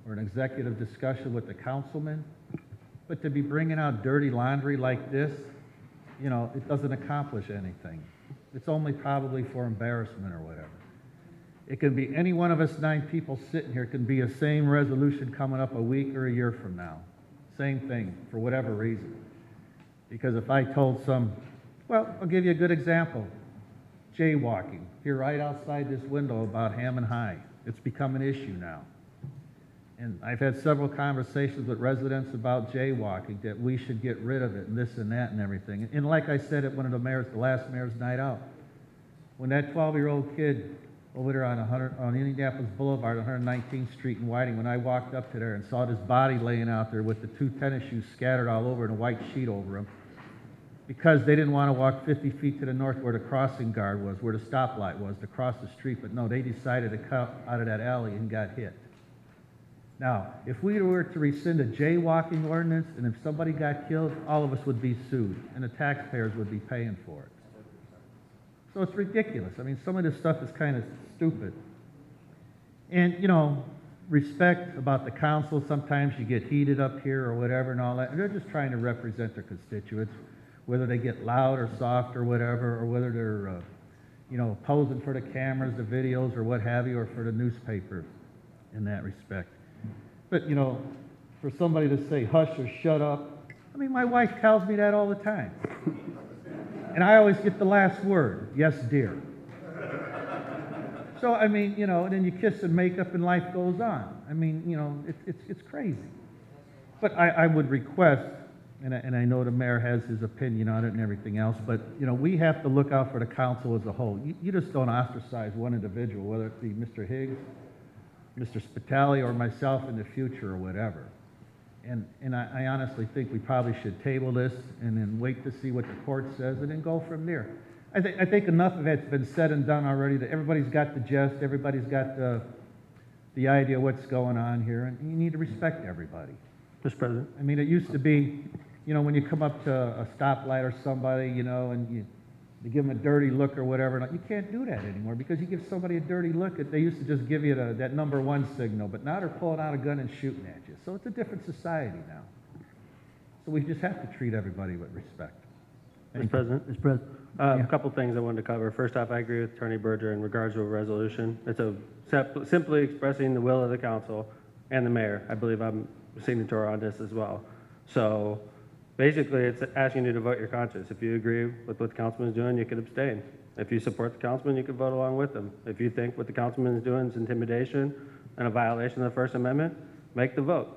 or an executive discussion with the councilman. But to be bringing out dirty laundry like this, you know, it doesn't accomplish anything. It's only probably for embarrassment or whatever. It can be any one of us 9 people sitting here, it can be the same resolution coming up a week or a year from now. Same thing, for whatever reason. Because if I told well, I'll give you a good example. Jaywalking, here right outside this window about Hammond High. It's become an issue now. And I've had several conversations with residents about jaywalking, that we should get rid of it and this and that and everything. And like I said at one of the last mayor's night out, when that 12-year-old kid over there on Indianapolis Boulevard, 119th Street in Whiting, when I walked up to there and saw this body laying out there with the 2 tennis shoes scattered all over and a white sheet over him, because they didn't want to walk 50 feet to the north where the crossing guard was, where the stoplight was, to cross the street, but no, they decided to cut out of that alley and got hit. Now, if we were to rescind a jaywalking ordinance, and if somebody got killed, all of us would be sued, and the taxpayers would be paying for it. So it's ridiculous. I mean, some of this stuff is kind of stupid. And, you know, respect about the council, sometimes you get heated up here or whatever and all that, and they're just trying to represent their constituents, whether they get loud or soft or whatever, or whether they're, you know, posing for the cameras, the videos, or what have you, or for the newspaper in that respect. But, you know, for somebody to say hush or shut up, I mean, my wife tells me that all the time. And I always get the last word, yes, dear. So, I mean, you know, and then you kiss and make up and life goes on. I mean, you know, it's crazy. But I would request, and I know the mayor has his opinion on it and everything else, but, you know, we have to look out for the council as a whole. You just don't ostracize one individual, whether it be Mr. Higgs, Mr. Spitali, or myself in the future or whatever. And I honestly think we probably should table this and then wait to see what the court says and then go from there. I think enough of it's been said and done already, that everybody's got the gist, everybody's got the idea of what's going on here, and you need to respect everybody. Mr. President? I mean, it used to be, you know, when you come up to a stoplight or somebody, you know, and you give them a dirty look or whatever, you can't do that anymore, because you give somebody a dirty look, they used to just give you that number one signal, but now they're pulling out a gun and shooting at you. So it's a different society now. So we just have to treat everybody with respect. Mr. President? Mr. President? A couple things I wanted to cover. First off, I agree with Attorney Berger in regards to a resolution. It's simply expressing the will of the council and the mayor. I believe I'm a signatory on this as well. So basically, it's asking you to vote your conscience. If you agree with what the councilman is doing, you can abstain. If you support the councilman, you can vote along with them. If you think what the councilman is doing is intimidation and a violation of the First Amendment, make the vote.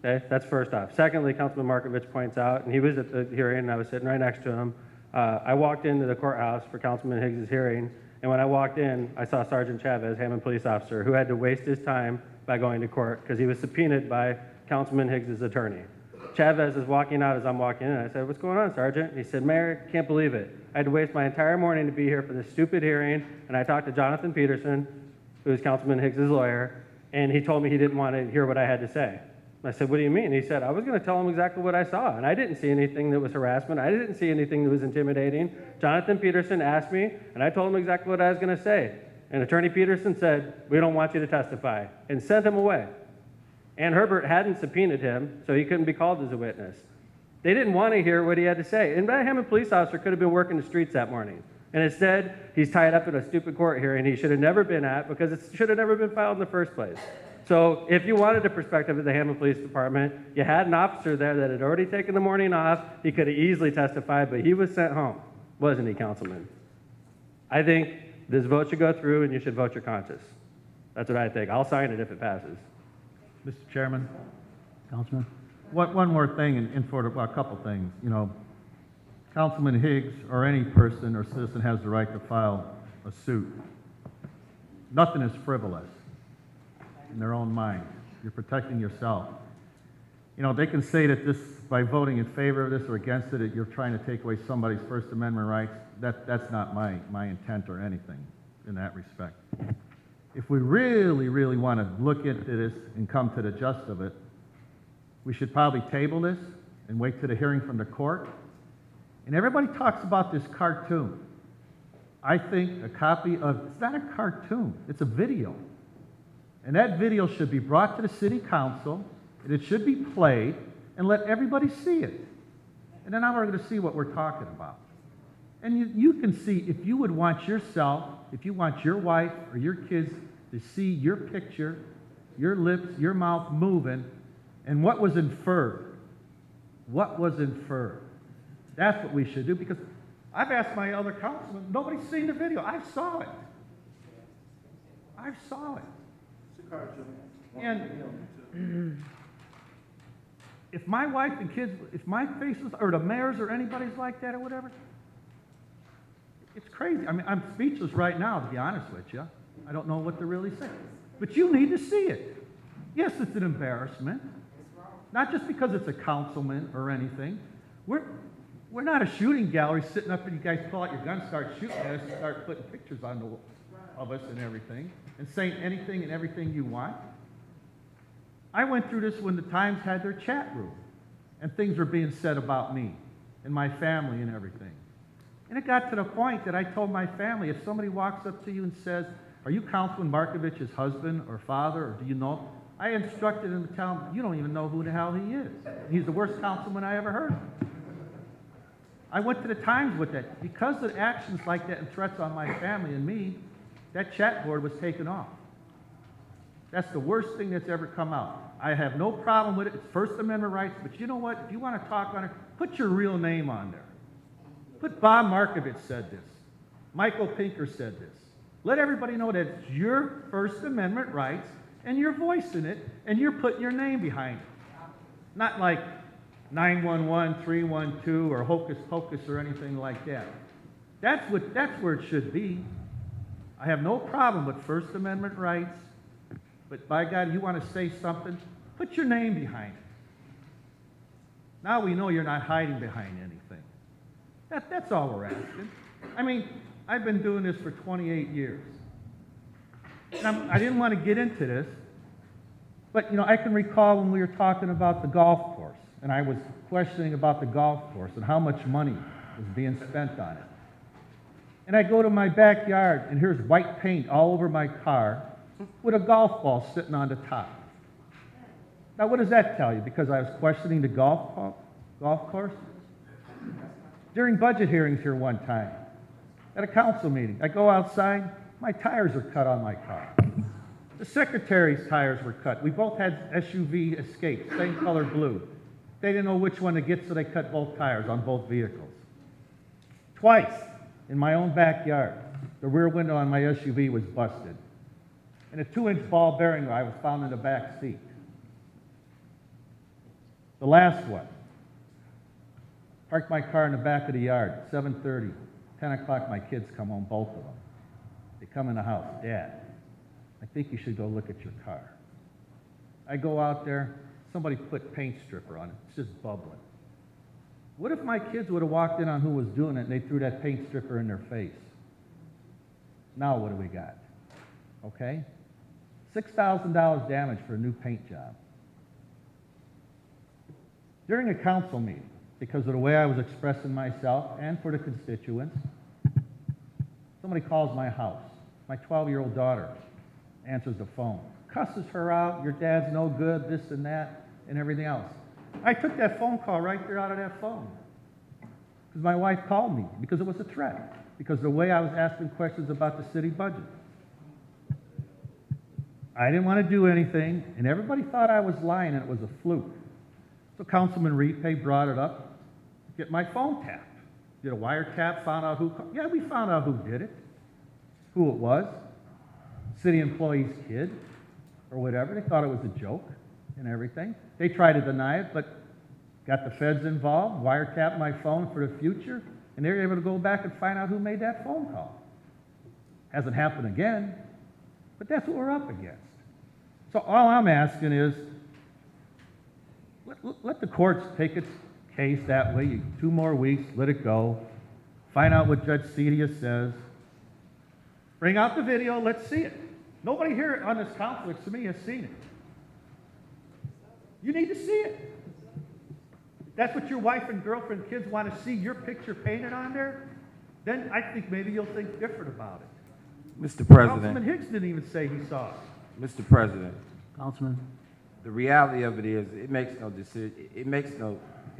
Okay, that's first off. Secondly, Councilman Markovich points out, and he was at the hearing, and I was sitting right next to him. I walked into the courthouse for Councilman Higgs' hearing, and when I walked in, I saw Sergeant Chavez, Hammond police officer, who had to waste his time by going to court because he was subpoenaed by Councilman Higgs' attorney. Chavez is walking out as I'm walking in. I said, "What's going on, Sergeant?" He said, "Mayor, can't believe it. I had to waste my entire morning to be here for this stupid hearing, and I talked to Jonathan Peterson, who is Councilman Higgs' lawyer, and he told me he didn't want to hear what I had to say." I said, "What do you mean?" He said, "I was going to tell him exactly what I saw, and I didn't see anything that was harassment. I didn't see anything that was intimidating. Jonathan Peterson asked me, and I told him exactly what I was going to say. And Attorney Peterson said, 'We don't want you to testify,' and sent him away. Ann Herbert hadn't subpoenaed him, so he couldn't be called as a witness. They didn't want to hear what he had to say. And that Hammond police officer could have been working the streets that morning. And instead, he's tied up in a stupid court hearing he should have never been at because it should have never been filed in the first place. So if you wanted a perspective of the Hammond Police Department, you had an officer there that had already taken the morning off. He could have easily testified, but he was sent home, wasn't he, Councilman? I think this vote should go through, and you should vote your conscience. That's what I think. I'll sign it if it passes. Mr. Chairman, Councilman? one more thing, and for a couple things. You know, Councilman Higgs or any person or citizen has the right to file a suit. Nothing is frivolous in their own mind. You're protecting yourself. You know, they can say that this, by voting in favor of this or against it, you're trying to take away somebody's First Amendment rights. That's not my intent or anything in that respect. If we really, really want to look into this and come to the gist of it, we should probably table this and wait to the hearing from the court. And everybody talks about this cartoon. I think a copy of, it's not a cartoon, it's a video. And that video should be brought to the city council, and it should be played, and let everybody see it. And then we're going to see what we're talking about. And you can see, if you would want yourself, if you want your wife or your kids to see your picture, your lips, your mouth moving, and what was inferred. What was inferred. That's what we should do, because I've asked my other councilmen, nobody's seen the video. I saw it. I saw it. And if my wife and kids, if my face was, or the mayor's or anybody's like that or whatever, it's crazy. I mean, I'm speechless right now, to be honest with you. I don't know what to really say. But you need to see it. Yes, it's an embarrassment. Not just because it's a councilman or anything. We're not a shooting gallery sitting up and you guys pull out your gun, start shooting at us, and start putting pictures on the wall of us and everything, and saying anything and everything you want. I went through this when the Times had their chat room, and things were being said about me and my family and everything. And it got to the point that I told my family, if somebody walks up to you and says, "Are you Councilman Markovich's husband or father, or do you know?" I instructed him to tell him, "You don't even know who the hell he is. He's the worst councilman I ever heard of." I went to the Times with that. Because of actions like that and threats on my family and me, that chat board was taken off. That's the worst thing that's ever come out. I have no problem with it. It's First Amendment rights, but you know what? If you want to talk on it, put your real name on there. Put Bob Markovich said this. Michael Pinker said this. Let everybody know that it's your First Amendment rights and you're voicing it and you're putting your name behind it. Not like 911, 312, or hocus pocus or anything like that. That's where it should be. I have no problem with First Amendment rights, but by God, you want to say something, put your name behind it. Now we know you're not hiding behind anything. That's all we're asking. I mean, I've been doing this for 28 years. And I didn't want to get into this, but I can recall when we were talking about the golf course, and I was questioning about the golf course and how much money was being spent on it. And I go to my backyard, and here's white paint all over my car with a golf ball sitting on the top. Now, what does that tell you? Because I was questioning the golf course? During budget hearings here one time, at a council meeting, I go outside, my tires are cut on my car. The secretary's tires were cut. We both had SUV Escapes, same color blue. They didn't know which one to get, so they cut both tires on both vehicles. Twice, in my own backyard, the rear window on my SUV was busted. And a 2-inch ball bearing I was found in the back seat. The last one, parked my car in the back of the yard, 7:30, 10 o'clock, my kids come home, both of them. They come in the house, "Dad, I think you should go look at your car." I go out there, somebody put paint stripper on it, it's just bubbling. What if my kids would have walked in on who was doing it and they threw that paint stripper in their face? Now what do we got? Okay? $6,000 damage for a new paint job. During a council meeting, because of the way I was expressing myself and for the constituents, somebody calls my house. My 12-year-old daughter answers the phone, cusses her out, "Your dad's no good," this and that, and everything else. I took that phone call right there out of that phone because my wife called me because it was a threat, because of the way I was asking questions about the city budget. I didn't want to do anything, and everybody thought I was lying and it was a fluke. So Councilman Repay brought it up, get my phone tapped. Did a wiretap, found out who, yeah, we found out who did it, who it was. City employee's kid, or whatever. They thought it was a joke and everything. They tried to deny it, but got the feds involved, wiretapped my phone for the future, and they were able to go back and find out who made that phone call. Hasn't happened again, but that's what we're up against. So all I'm asking is, let the courts take its case that way. 2 more weeks, let it go. Find out what Judge Cedia says. Bring out the video, let's see it. Nobody here on this council, to me, has seen it. You need to see it. If that's what your wife and girlfriend, kids want to see your picture painted on there, then I think maybe you'll think different about it. Mr. President. Councilman Higgs didn't even say he saw it. Mr. President. Councilman? The reality of it is, it makes no decision,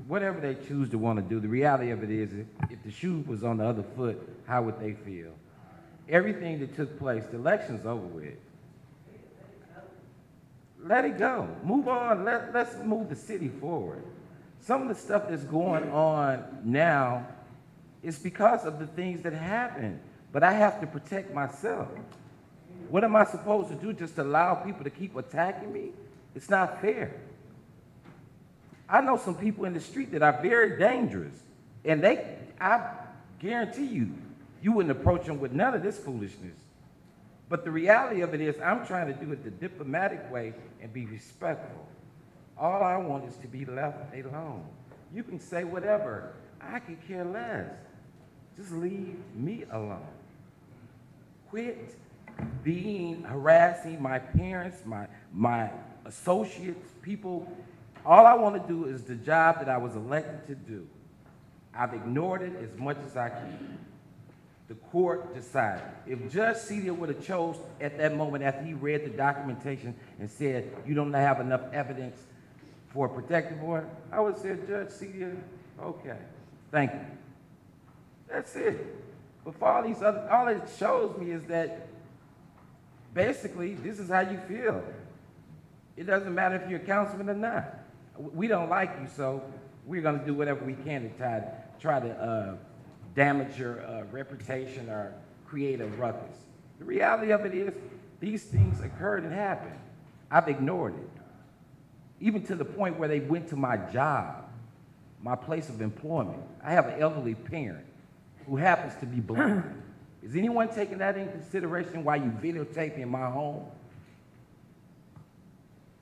whatever they choose to want to do, the reality of it is, if the shoe was on the other foot, how would they feel? Everything that took place, the election's over with. Let it go. Move on. Let's move the city forward. Some of the stuff that's going on now is because of the things that happened. But I have to protect myself. What am I supposed to do? Just allow people to keep attacking me? It's not fair. I know some people in the street that are very dangerous. And I guarantee you wouldn't approach them with none of this foolishness. But the reality of it is, I'm trying to do it the diplomatic way and be respectful. All I want is to be left alone. You can say whatever, I could care less. Just leave me alone. Quit harassing my parents, my associates, people. All I want to do is the job that I was elected to do. I've ignored it as much as I can. The court decided. If Judge Celia would have chose at that moment after he read the documentation and said, you don't have enough evidence for a protective order, I would have said, Judge Celia, okay, thank you. That's it. But for all it shows me is that basically this is how you feel. It doesn't matter if you're a councilman or not. We don't like you, so we're going to do whatever we can to try to damage your reputation or create a ruckus. The reality of it is these things occurred and happened. I've ignored it. Even to the point where they went to my job, my place of employment. I have an elderly parent who happens to be blind. Is anyone taking that into consideration while you videotape in my home?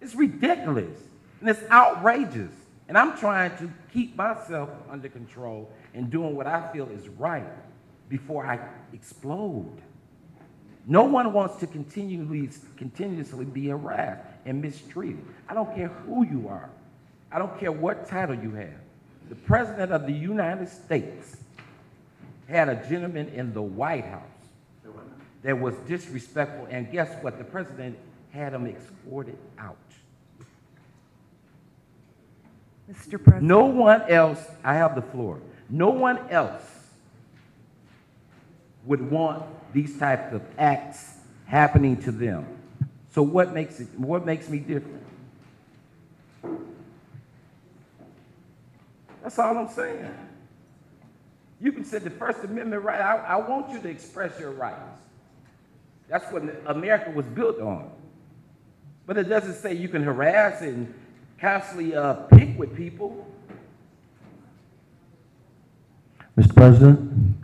It's ridiculous, and it's outrageous. And I'm trying to keep myself under control and doing what I feel is right before I explode. No one wants to continuously be harassed and mistreated. I don't care who you are. I don't care what title you have. The President of the United States had a gentleman in the White House that was disrespectful, and guess what? The President had him escorted out. Mr. President. No one else, I have the floor, no one else would want these types of acts happening to them. So what makes me different? That's all I'm saying. You can say the First Amendment right. I want you to express your rights. That's what America was built on. But it doesn't say you can harass and constantly pick with people. Mr. President,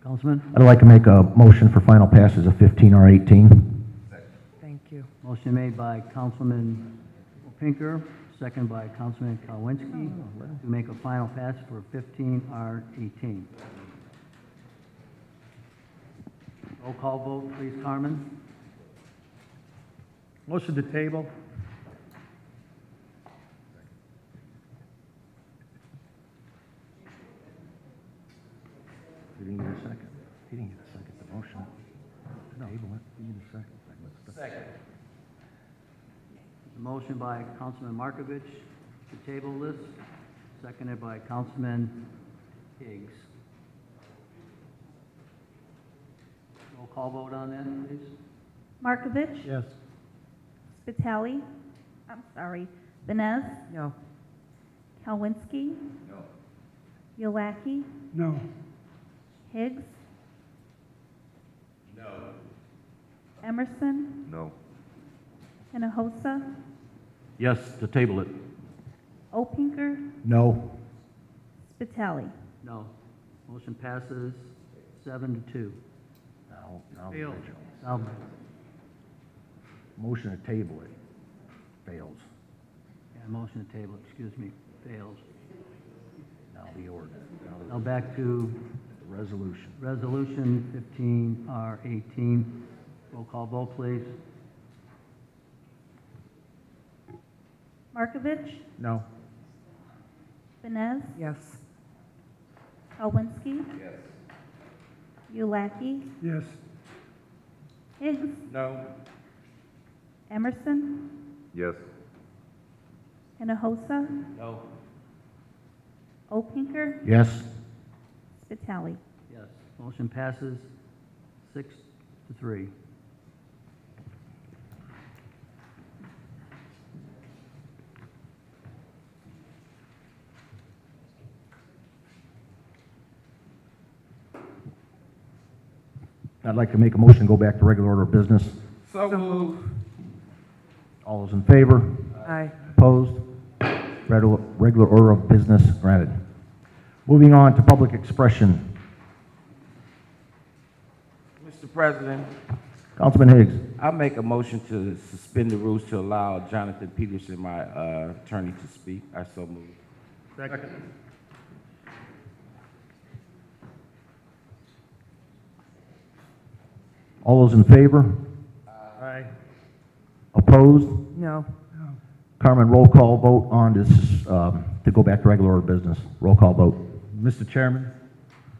Councilman? I'd like to make a motion for final passage of 15R18. Thank you. Motion made by Councilman Pinker, second by Councilman Kowinski, to make a final pass for 15R18. Roll call vote, please, Carmen. Motion to table? He didn't get a second. He didn't get a second, the motion. No, he need a second. Second. A motion by Councilman Markovich to table this, seconded by Councilman Higgs. Roll call vote on that, please. Markovich? Yes. Benez? No. Kalwinski? No. Yolaki? No. Higgs? No. Emerson? No. Hinojosa? Yes, to table it. Opinker? No. Spitali? No. Motion passes 7-2. Now the Failed. original. Now, Motion to table it fails. yeah, motion to table, excuse me, fails. Now the ordinance. Now back to The resolution. Resolution 15R18. Roll call vote, please. Markovich? No. Benez? Yes. Kalwinski? Yes. Yolaki? Yes. Higgs? No. Emerson? Yes. Hinojosa? No. Opinker? Yes. Spitali? Yes. Motion passes 6-3. I'd like to make a motion to go back to regular order of business. So moved. All those in favor? Aye. Opposed? Regular order of business granted. Moving on to public expression. Mr. President, Councilman Higgs. I make a motion to suspend the rules to allow Jonathan Peterson, my attorney, to speak. I so move. Second. All those in favor? Aye. Opposed? No. Carmen, roll call vote on this, to go back to regular order business. Roll call vote. Mr. Chairman,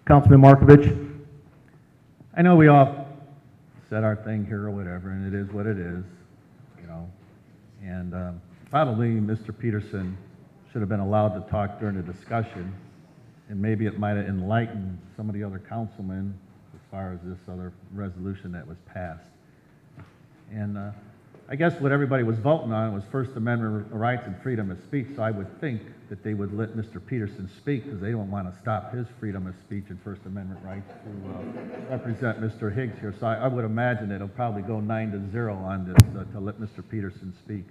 Councilman Markovich? I know we all said our thing here or whatever, and it is what it is, you know. And probably Mr. Peterson should have been allowed to talk during the discussion, and maybe it might have enlightened some of the other councilmen as far as this other resolution that was passed. And I guess what everybody was voting on was First Amendment rights and freedom of speech, so I would think that they would let Mr. Peterson speak because they don't want to stop his freedom of speech and First Amendment rights to represent Mr. Higgs here. So I would imagine it'll probably go 9-0 on this to let Mr. Peterson speak.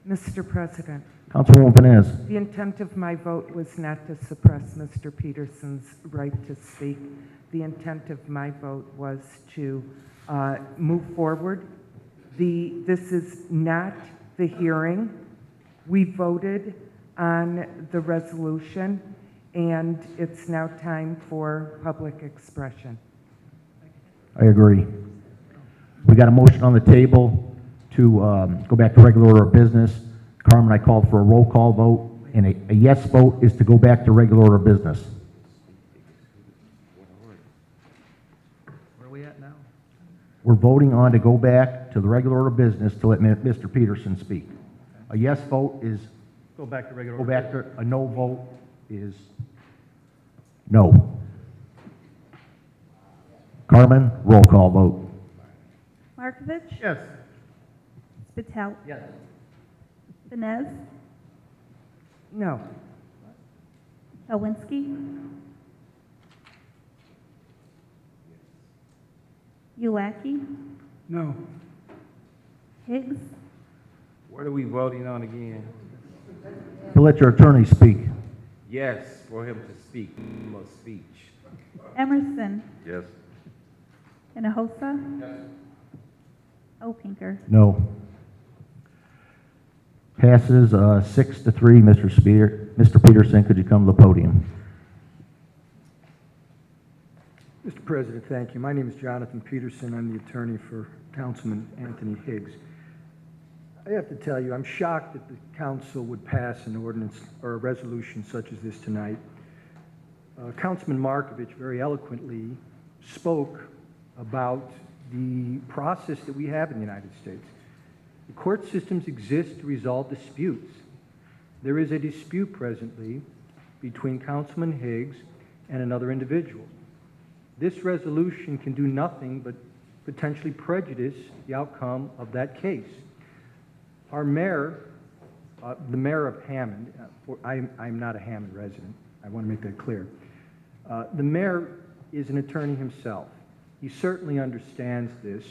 Mr. President, Councilwoman Vines? the intent of my vote was not to suppress Mr. Peterson's right to speak. The intent of my vote was to move forward. This is not the hearing. We voted on the resolution, and it's now time for public expression. I agree. We got a motion on the table to go back to regular order of business. Carmen, I called for a roll call vote, and a yes vote is to go back to regular order of business. Where are we at now? We're voting on to go back to the regular order of business to let Mr. Peterson speak. A yes vote is Go back to regular go order. back to, a no vote is no. Carmen, roll call vote. Markovich? Yes. Spital? Yes. Vines? No. Kowinski? Uwaki? No. Higgs? What are we voting on again? To let your attorney speak. Yes, for him to speak, freedom of speech. Emerson? Yes. Hinojosa? Yes. Opinker? No. Passes 6-3. Mr. Peterson, could you come to the podium? Mr. President, thank you. My name is Jonathan Peterson. I'm the attorney for Councilman Anthony Higgs. I have to tell you, I'm shocked that the council would pass an ordinance or a resolution such as this tonight. Councilman Markovich very eloquently spoke about the process that we have in the United States. The court systems exist to resolve disputes. There is a dispute presently between Councilman Higgs and another individual. This resolution can do nothing but potentially prejudice the outcome of that case. Our mayor, the mayor of Hammond, I'm not a Hammond resident, I want to make that clear. The mayor is an attorney himself. He certainly understands this,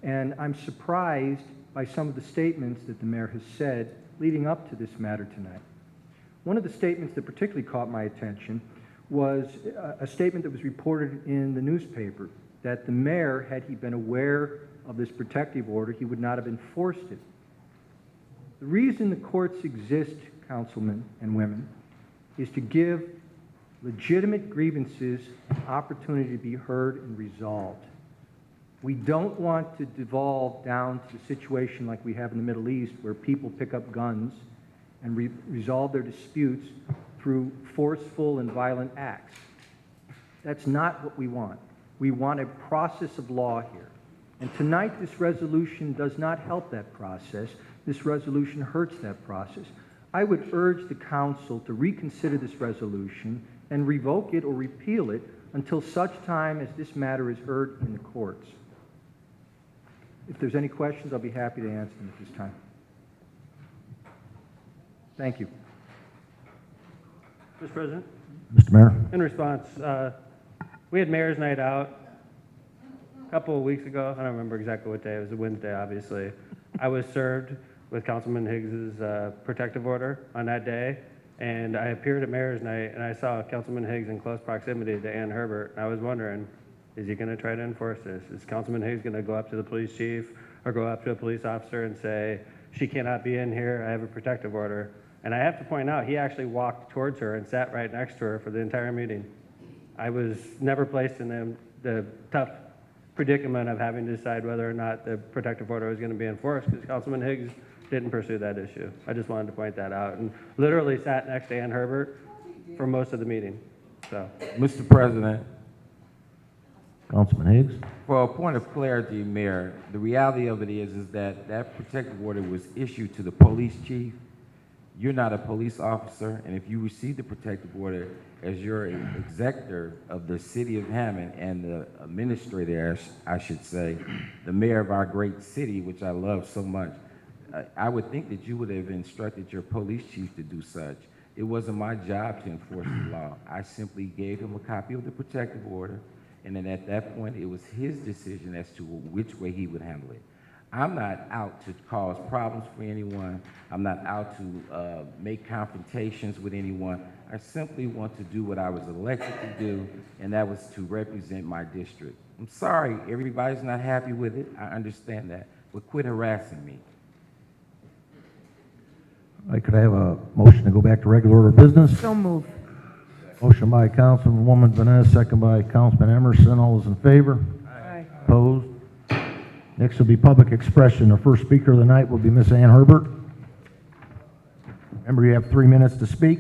and I'm surprised by some of the statements that the mayor has said leading up to this matter tonight. One of the statements that particularly caught my attention was a statement that was reported in the newspaper that the mayor, had he been aware of this protective order, he would not have enforced it. The reason the courts exist, councilmen and women, is to give legitimate grievances an opportunity to be heard and resolved. We don't want to devolve down to a situation like we have in the Middle East where people pick up guns and resolve their disputes through forceful and violent acts. That's not what we want. We want a process of law here. And tonight, this resolution does not help that process. This resolution hurts that process. I would urge the council to reconsider this resolution and revoke it or repeal it until such time as this matter is heard in the courts. If there's any questions, I'll be happy to answer them at this time. Thank you. Mr. President, Mr. Mayor? in response, we had Mayor's Night Out a couple of weeks ago. I don't remember exactly what day. It was a Wednesday, obviously. I was served with Councilman Higgs's protective order on that day, and I appeared at Mayor's Night, and I saw Councilman Higgs in close proximity to Ann Herbert. I was wondering, is he going to try to enforce this? Is Councilman Higgs going to go up to the police chief or go up to a police officer and say, she cannot be in here, I have a protective order? And I have to point out, he actually walked towards her and sat right next to her for the entire meeting. I was never placed in the tough predicament of having to decide whether or not the protective order was going to be enforced because Councilman Higgs didn't pursue that issue. I just wanted to point that out, and literally sat next to Ann Herbert for most of the meeting. So, Mr. President, Councilman Higgs? for a point of clarity, Mayor, the reality of it is that that protective order was issued to the police chief. You're not a police officer, and if you receive the protective order as your executor of the city of Hammond and the administrator, I should say, the mayor of our great city, which I love so much, I would think that you would have instructed your police chief to do such. It wasn't my job to enforce the law. I simply gave him a copy of the protective order, and then at that point, it was his decision as to which way he would handle it. I'm not out to cause problems for anyone. I'm not out to make confrontations with anyone. I simply want to do what I was elected to do, and that was to represent my district. I'm sorry, everybody's not happy with it. I understand that, but quit harassing me. All right, could I have a motion to go back to regular order of business? So moved. Motion by Councilwoman Vanessa, second by Councilman Emerson. All those in favor? Aye. Opposed? Next will be public expression. Our first speaker of the night will be Miss Ann Herbert. Remember, you have 3 minutes to speak.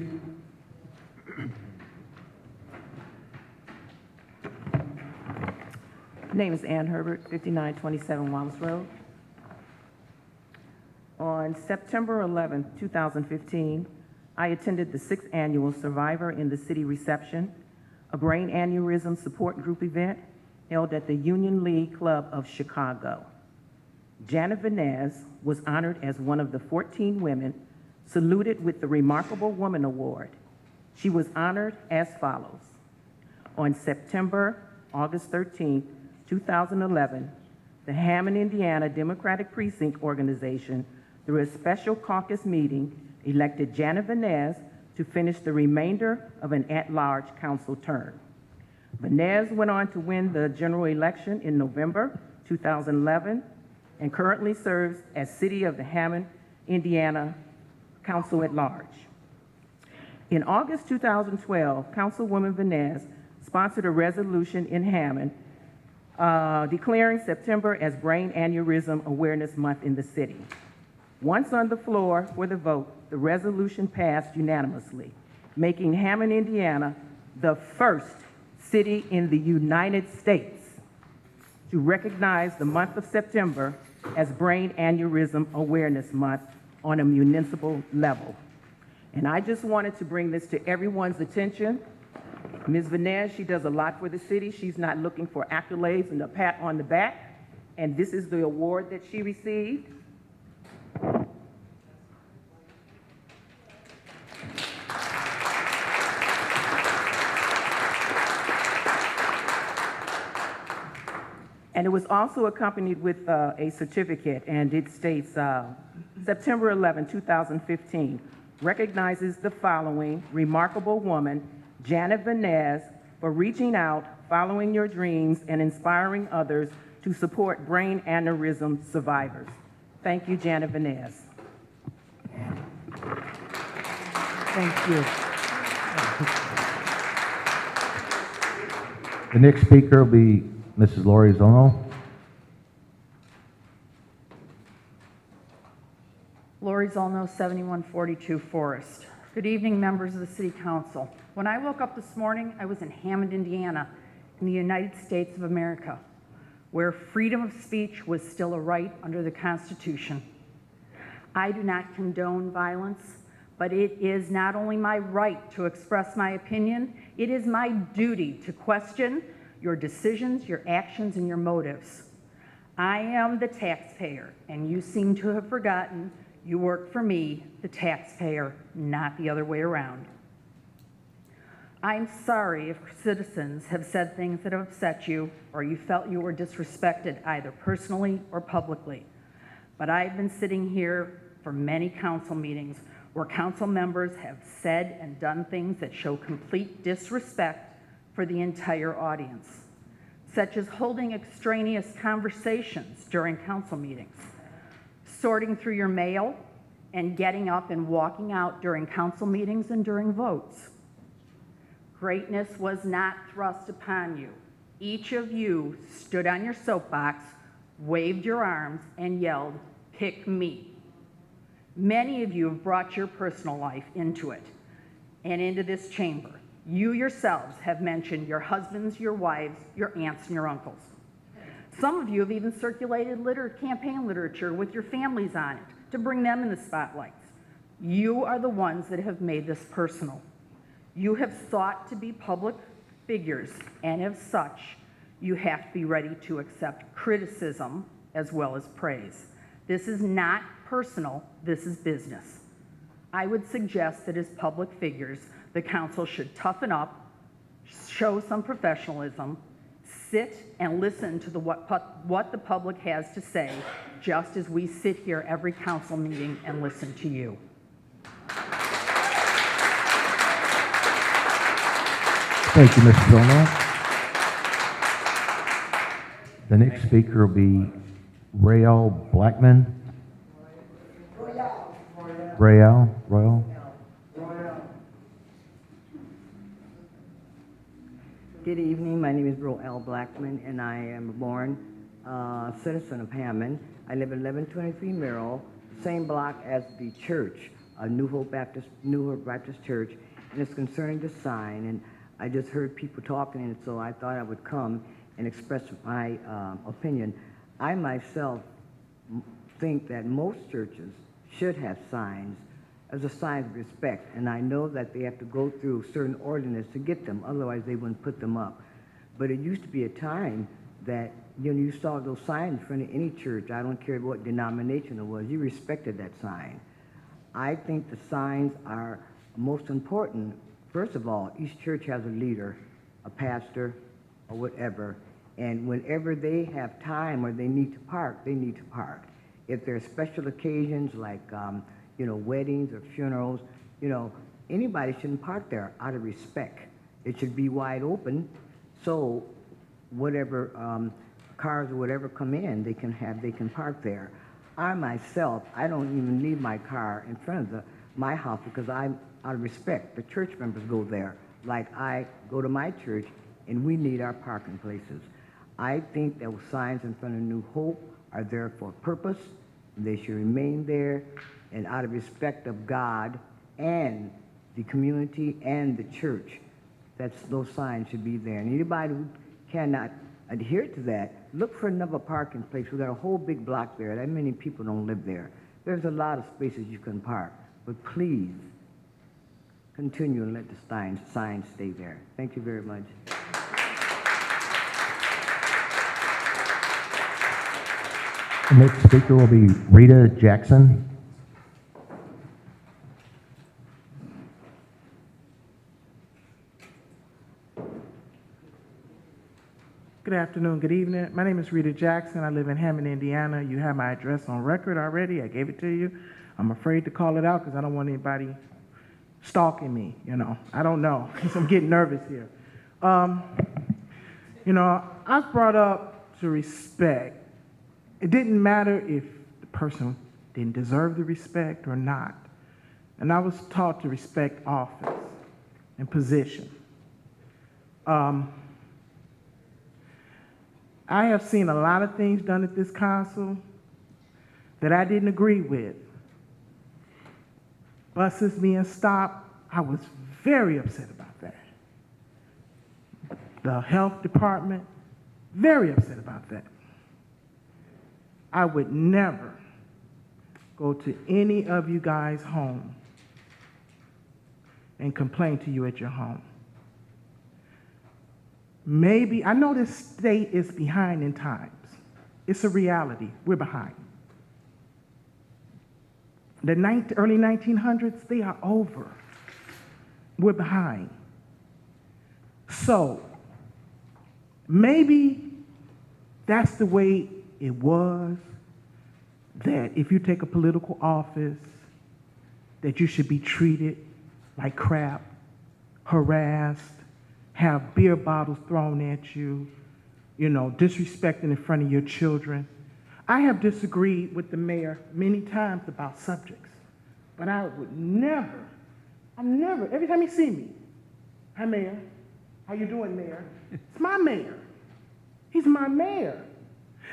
Name is Ann Herbert, 5927 Wallace Road. On September 11, 2015, I attended the 6th Annual Survivor in the City Reception, a brain aneurysm support group event held at the Union League Club of Chicago. Janet Vanez was honored as one of the 14 women saluted with the Remarkable Woman Award. She was honored as follows. On August 13, 2011, the Hammond, Indiana Democratic Precinct Organization, through a special caucus meeting, elected Janet Vanez to finish the remainder of an at-large council term. Vanez went on to win the general election in November 2011 and currently serves as City of the Hammond, Indiana Council at Large. In August 2012, Councilwoman Vanez sponsored a resolution in Hammond declaring September as Brain Aneurysm Awareness Month in the city. Once on the floor for the vote, the resolution passed unanimously, making Hammond, Indiana, the first city in the United States to recognize the month of September as Brain Aneurysm Awareness Month on a municipal level. And I just wanted to bring this to everyone's attention. Ms. Vanez, she does a lot for the city. She's not looking for accolades and a pat on the back. And this is the award that she received. And it was also accompanied with a certificate, and it states, September 11, 2015, recognizes the following remarkable woman, Janet Vanez, for reaching out, following your dreams, and inspiring others to support brain aneurysm survivors. Thank you, Janet Vanez. Thank you. The next speaker will be Mrs. Lori Zono. Lori Zolno, 7142 Forest. Good evening, members of the City Council. When I woke up this morning, I was in Hammond, Indiana, in the United States of America, where freedom of speech was still a right under the Constitution. I do not condone violence, but it is not only my right to express my opinion, it is my duty to question your decisions, your actions, and your motives. I am the taxpayer, and you seem to have forgotten you work for me, the taxpayer, not the other way around. I'm sorry if citizens have said things that have upset you or you felt you were disrespected either personally or publicly. But I've been sitting here for many council meetings where council members have said and done things that show complete disrespect for the entire audience, such as holding extraneous conversations during council meetings, sorting through your mail, and getting up and walking out during council meetings and during votes. Greatness was not thrust upon you, Each of you stood on your soapbox, waved your arms, and yelled, "Pick me." Many of you have brought your personal life into it and into this chamber. You yourselves have mentioned your husbands, your wives, your aunts, and your uncles. Some of you have even circulated campaign literature with your families on it to bring them in the spotlights. You are the ones that have made this personal. You have sought to be public figures, and as such, you have to be ready to accept criticism as well as praise. This is not personal, this is business. I would suggest that as public figures, the council should toughen up, show some professionalism, sit and listen to what the public has to say, just as we sit here every council meeting and listen to you. Thank you, Mr. Villanova. The next speaker will be Rael Blackman. Royal. Good evening. My name is Roel Blackman, and I am a born citizen of Hammond. I live at 1123 Merrill, same block as the church, New Hope Baptist Church, and it's concerning the sign. And I just heard people talking, and so I thought I would come and express my opinion. I myself think that most churches should have signs as a sign of respect, and I know that they have to go through certain ordinances to get them, otherwise they wouldn't put them up. But it used to be a time that you saw those signs in front of any church. I don't care what denomination it was, you respected that sign. I think the signs are most important. First of all, each church has a leader, a pastor, or whatever, and whenever they have time or they need to park, they need to park. If there are special occasions like weddings or funerals, anybody shouldn't park there out of respect. It should be wide open, so whatever cars or whatever come in, they can park there. I myself, I don't even leave my car in front of my house because I'm out of respect. The church members go there, like I go to my church, and we need our parking places. I think those signs in front of New Hope are there for a purpose, and they should remain there, and out of respect of God and the community and the church, those signs should be there. And anybody who cannot adhere to that, look for another parking place. We've got a whole big block there. That many people don't live there. There's a lot of spaces you can park, but please continue and let the signs stay there. Thank you very much. The next speaker will be Rita Jackson. Good afternoon, good evening. My name is Rita Jackson. I live in Hammond, Indiana. You have my address on record already. I gave it to you. I'm afraid to call it out because I don't want anybody stalking me, I don't know, because I'm getting nervous here. I was brought up to respect. It didn't matter if the person didn't deserve the respect or not. And I was taught to respect office and position. I have seen a lot of things done at this council that I didn't agree with. Buses being stopped, I was very upset about that. The health department, very upset about that. I would never go to any of you guys' home and complain to you at your home. Maybe, I know this state is behind in times. It's a reality. We're behind. The early 1900s, they are over. We're behind. So, maybe that's the way it was, that if you take a political office, that you should be treated like crap, harassed, have beer bottles thrown at you, disrespecting in front of your children. I have disagreed with the mayor many times about subjects, but I would never, every time you see me, hi, Mayor, how you doing, Mayor? It's my mayor. He's my mayor.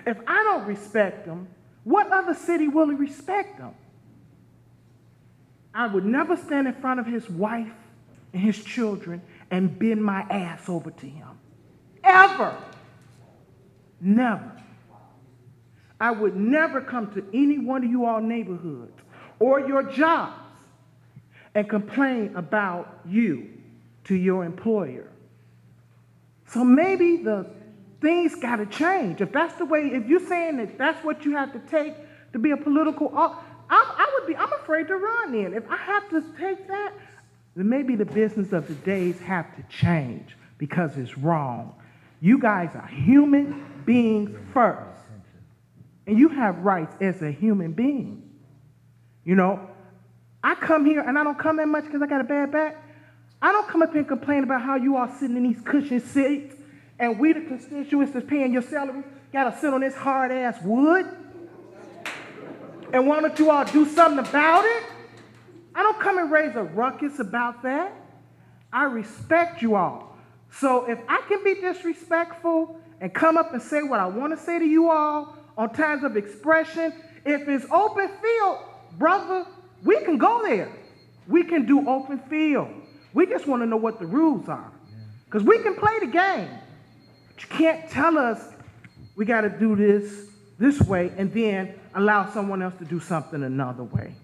If I don't respect him, what other city will respect him? I would never stand in front of his wife and his children and bend my ass over to him. Ever. Never. I would never come to any one of you all neighborhoods or your jobs and complain about you to your employer. So maybe the things got to change. If that's the way, if you're saying that that's what you have to take to be a political, I'm afraid to run in. If I have to take that, then maybe the business of the days have to change because it's wrong. You guys are human beings first. And you have rights as a human being. You know, I come here and I don't come that much because I got a bad back. I don't come up here and complain about how you all sitting in these cushion seats and we the constituents that's paying your salary got to sit on this hard ass wood. And why don't you all do something about it? I don't come and raise a ruckus about that. I respect you all. So if I can be disrespectful and come up and say what I want to say to you all on times of expression, if it's open field, brother, we can go there. We can do open field. We just want to know what the rules are. Because we can play the game. But you can't tell us we got to do this way and then allow someone else to do something another way.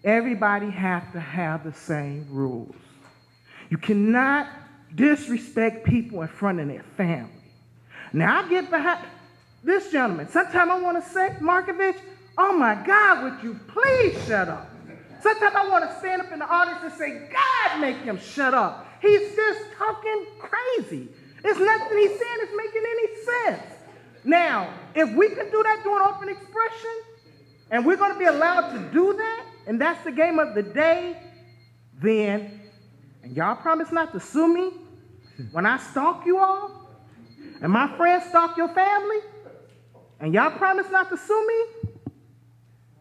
Everybody has to have the same rules. You cannot disrespect people in front of their family. Now, I get behind this gentleman. Sometimes I want to say, Markovich, oh my God, would you please shut up? Sometimes I want to stand up in the audience and say, God, make him shut up. He's just talking crazy. It's nothing he's saying is making any sense. Now, if we can do that during open expression, and we're going to be allowed to do that, and that's the game of the day, then, and y'all promise not to sue me when I stalk you all, and my friends stalk your family, and y'all promise not to sue me?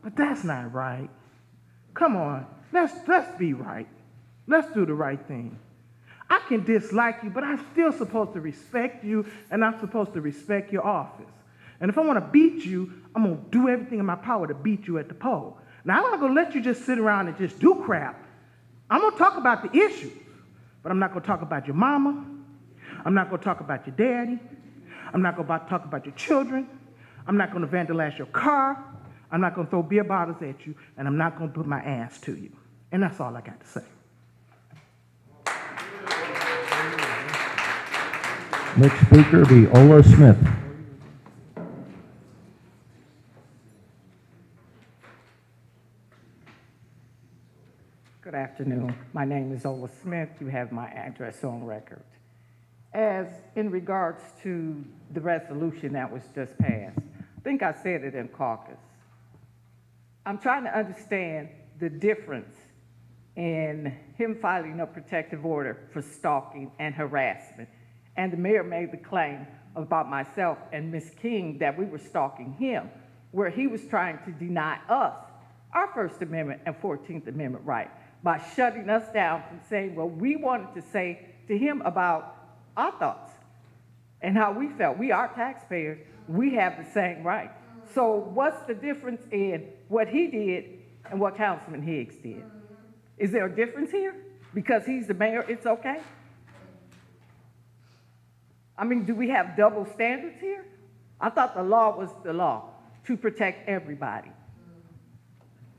But that's not right. Come on, let's be right. Let's do the right thing. I can dislike you, but I'm still supposed to respect you, and I'm supposed to respect your office. And if I want to beat you, I'm going to do everything in my power to beat you at the poll. Now, I'm not going to let you just sit around and just do crap. I'm going to talk about the issues, but I'm not going to talk about your mama. I'm not going to talk about your daddy. I'm not going to talk about your children. I'm not going to vandalize your car. I'm not going to throw beer bottles at you, and I'm not going to put my ass to you. And that's all I got to say. Next speaker will be Ola Smith. Good afternoon. My name is Ola Smith. You have my address on record. As in regards to the resolution that was just passed, I think I said it in caucus. I'm trying to understand the difference in him filing a protective order for stalking and harassment. And the mayor made the claim about myself and Ms. King that we were stalking him, where he was trying to deny us our First Amendment and 14th Amendment right by shutting us down from saying what we wanted to say to him about our thoughts and how we felt. We are taxpayers. We have the same right. So what's the difference in what he did and what Councilman Higgs did? Is there a difference here? Because he's the mayor, it's okay? I mean, do we have double standards here? I thought the law was the law to protect everybody.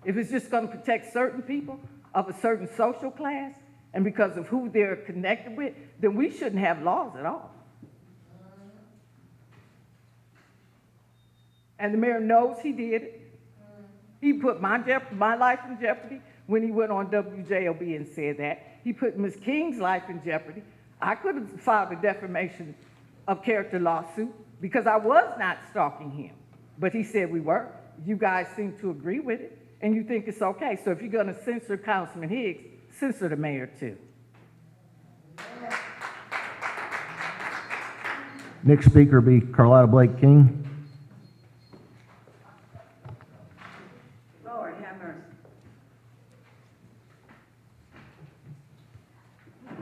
If it's just going to protect certain people of a certain social class and because of who they're connected with, then we shouldn't have laws at all. And the mayor knows he did it. He put my life in jeopardy when he went on WJOB and said that. He put Ms. King's life in jeopardy. I could have filed a defamation of character lawsuit because I was not stalking him. But he said we were. You guys seem to agree with it, and you think it's okay. So if you're going to censor Councilman Higgs, censor the mayor too. Next speaker will be Carlotta Blake King. Lord have mercy.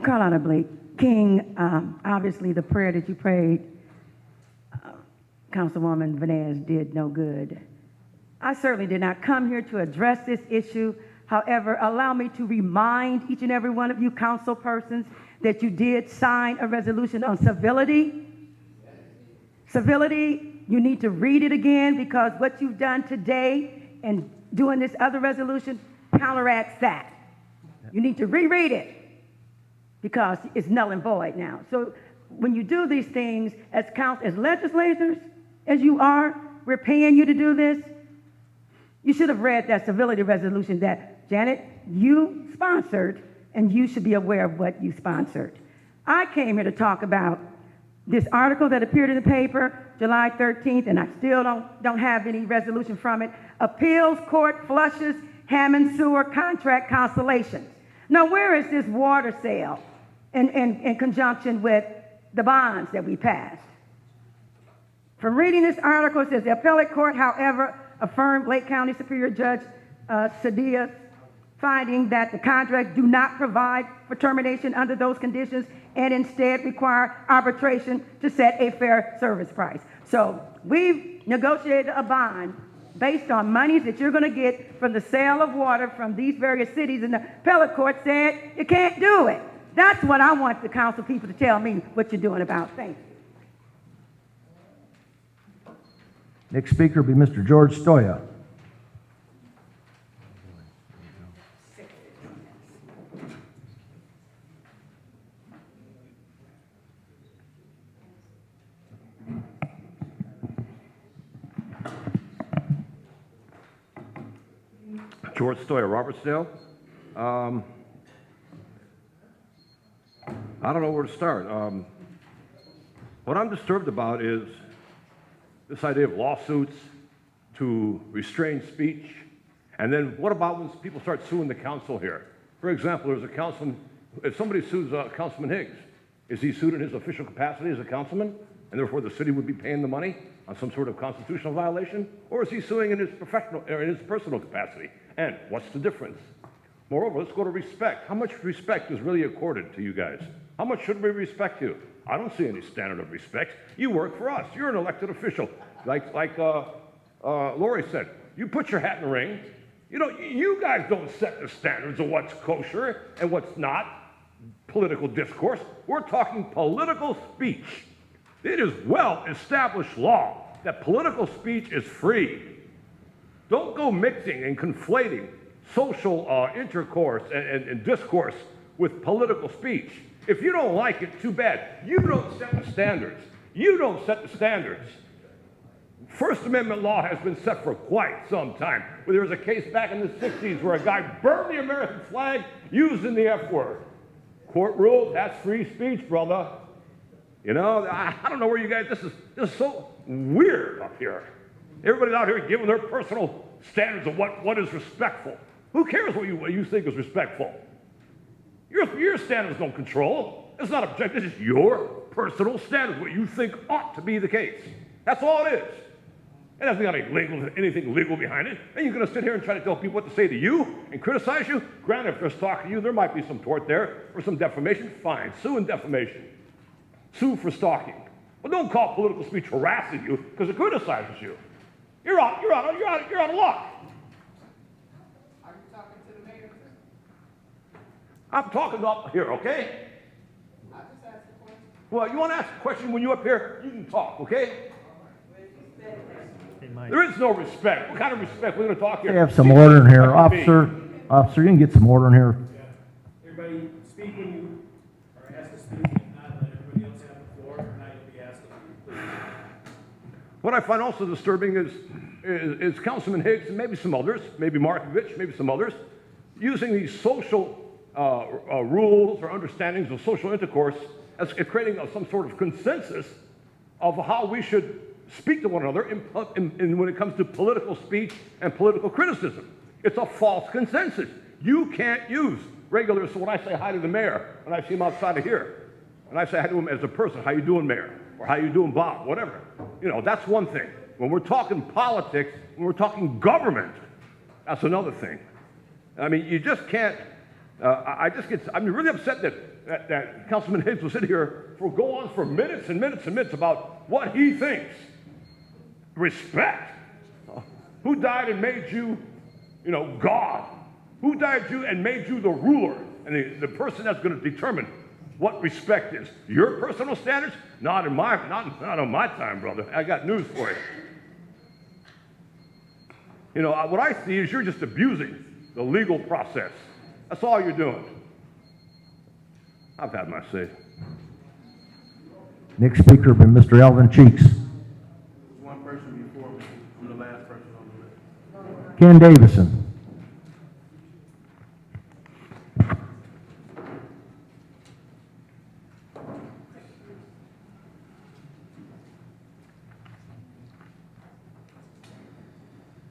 Carlotta Blake King, obviously the prayer that you prayed Councilwoman Vanass did no good. I certainly did not come here to address this issue. However, allow me to remind each and every one of you council persons that you did sign a resolution on civility. Civility, you need to read it again because what you've done today and doing this other resolution counteracts that. You need to reread it because it's null and void now. So when you do these things as legislators, as you are, we're paying you to do this, you should have read that civility resolution that, Janet, you sponsored, and you should be aware of what you sponsored. I came here to talk about this article that appeared in the paper July 13th, and I still don't have any resolution from it. Appeals court flushes Hammond sewer contract constellations. Now, where is this water sale in conjunction with the bonds that we passed? From reading this article, it says the appellate court, however, affirmed Lake County Superior Judge Sadia's finding that the contract do not provide for termination under those conditions and instead require arbitration to set a fair service price. So we've negotiated a bond based on monies that you're going to get from the sale of water from these various cities, and the appellate court said you can't do it. That's what I want the council people to tell me what you're doing about. Thank you. Next speaker will be Mr. George Stoya. George Stoya, Robertsdale. I don't know where to start. What I'm disturbed about is this idea of lawsuits to restrain speech. And then what about when people start suing the council here? For example, there's a councilman, if somebody sues Councilman Higgs, is he sued in his official capacity as a councilman, and therefore the city would be paying the money on some sort of constitutional violation? Or is he suing in his professional or in his personal capacity? And what's the difference? Moreover, let's go to respect. How much respect is really accorded to you guys? How much should we respect you? I don't see any standard of respect. You work for us. You're an elected official. Like Lori said, you put your hat in the ring. You know, you guys don't set the standards of what's kosher and what's not political discourse. We're talking political speech. It is well-established law that political speech is free. Don't go mixing and conflating social intercourse and discourse with political speech. If you don't like it, too bad. You don't set the standards. You don't set the standards. First Amendment law has been set for quite some time. There was a case back in the 60s where a guy burned the American flag using the F word. Court ruled that's free speech, brother. You know, I don't know where you guys, this is so weird up here. Everybody's out here giving their personal standards of what is respectful. Who cares what you think is respectful? Your standards don't control. It's not objective. It's your personal standards, what you think ought to be the case. That's all it is. It doesn't got anything legal behind it. And you're going to sit here and try to tell people what to say to you and criticize you? Granted, if they're stalking you, there might be some tort there or some defamation. Fine. Sue in defamation. Sue for stalking. But don't call political speech harassing you because it criticizes you. You're out of luck. Are you talking to the mayor? I'm talking up here, okay? I just asked a question. Well, you want to ask a question when you're up here, you can talk, okay? There is no respect. What kind of respect? We're going to talk here. We have some order in here. Officer, you can get some order in here. Everybody speak when you are asked to speak, and not let everybody else have the floor, or not you'll be asked to speak. What I find also disturbing is Councilman Higgs and maybe some others, maybe Markovich, maybe some others, using these social rules or understandings of social intercourse as creating some sort of consensus of how we should speak to one another when it comes to political speech and political criticism. It's a false consensus. You can't use regular, so when I say hi to the mayor, when I see him outside of here, and I say hi to him as a person, how you doing, mayor? Or how you doing, Bob? Whatever. You know, that's one thing. When we're talking politics, when we're talking government, that's another thing. I mean, you just can't, I'm really upset that Councilman Higgs will sit here go on for minutes and minutes and minutes about what he thinks. Respect? Who died and made you, God? Who died you and made you the ruler and the person that's going to determine what respect is? Your personal standards? Not on my time, brother. I got news for you. What I see is you're just abusing the legal process. That's all you're doing. I've had my say. Next speaker will be Mr. Alvin Cheeks. One person before me. I'm the last person on the list. Ken Davison.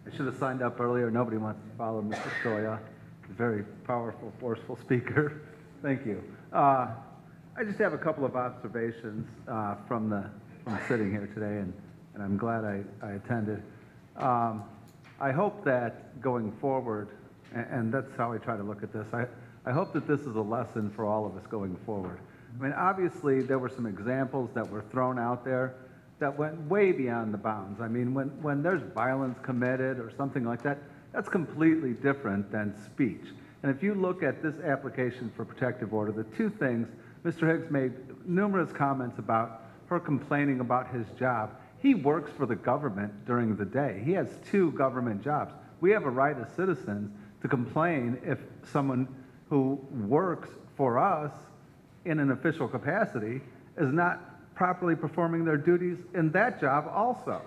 I should have signed up earlier. Nobody wants to follow Mr. Stoya. He's a very powerful, forceful speaker. Thank you. I just have a couple of observations from sitting here today, and I'm glad I attended. I hope that going forward, and that's how I try to look at this, I hope that this is a lesson for all of us going forward. I mean, obviously, there were some examples that were thrown out there that went way beyond the bounds. I mean, when there's violence committed or something like that, that's completely different than speech. And if you look at this application for protective order, the two things, Mr. Higgs made numerous comments about her complaining about his job. He works for the government during the day. He has 2 government jobs. We have a right as citizens to complain if someone who works for us in an official capacity is not properly performing their duties in that job also.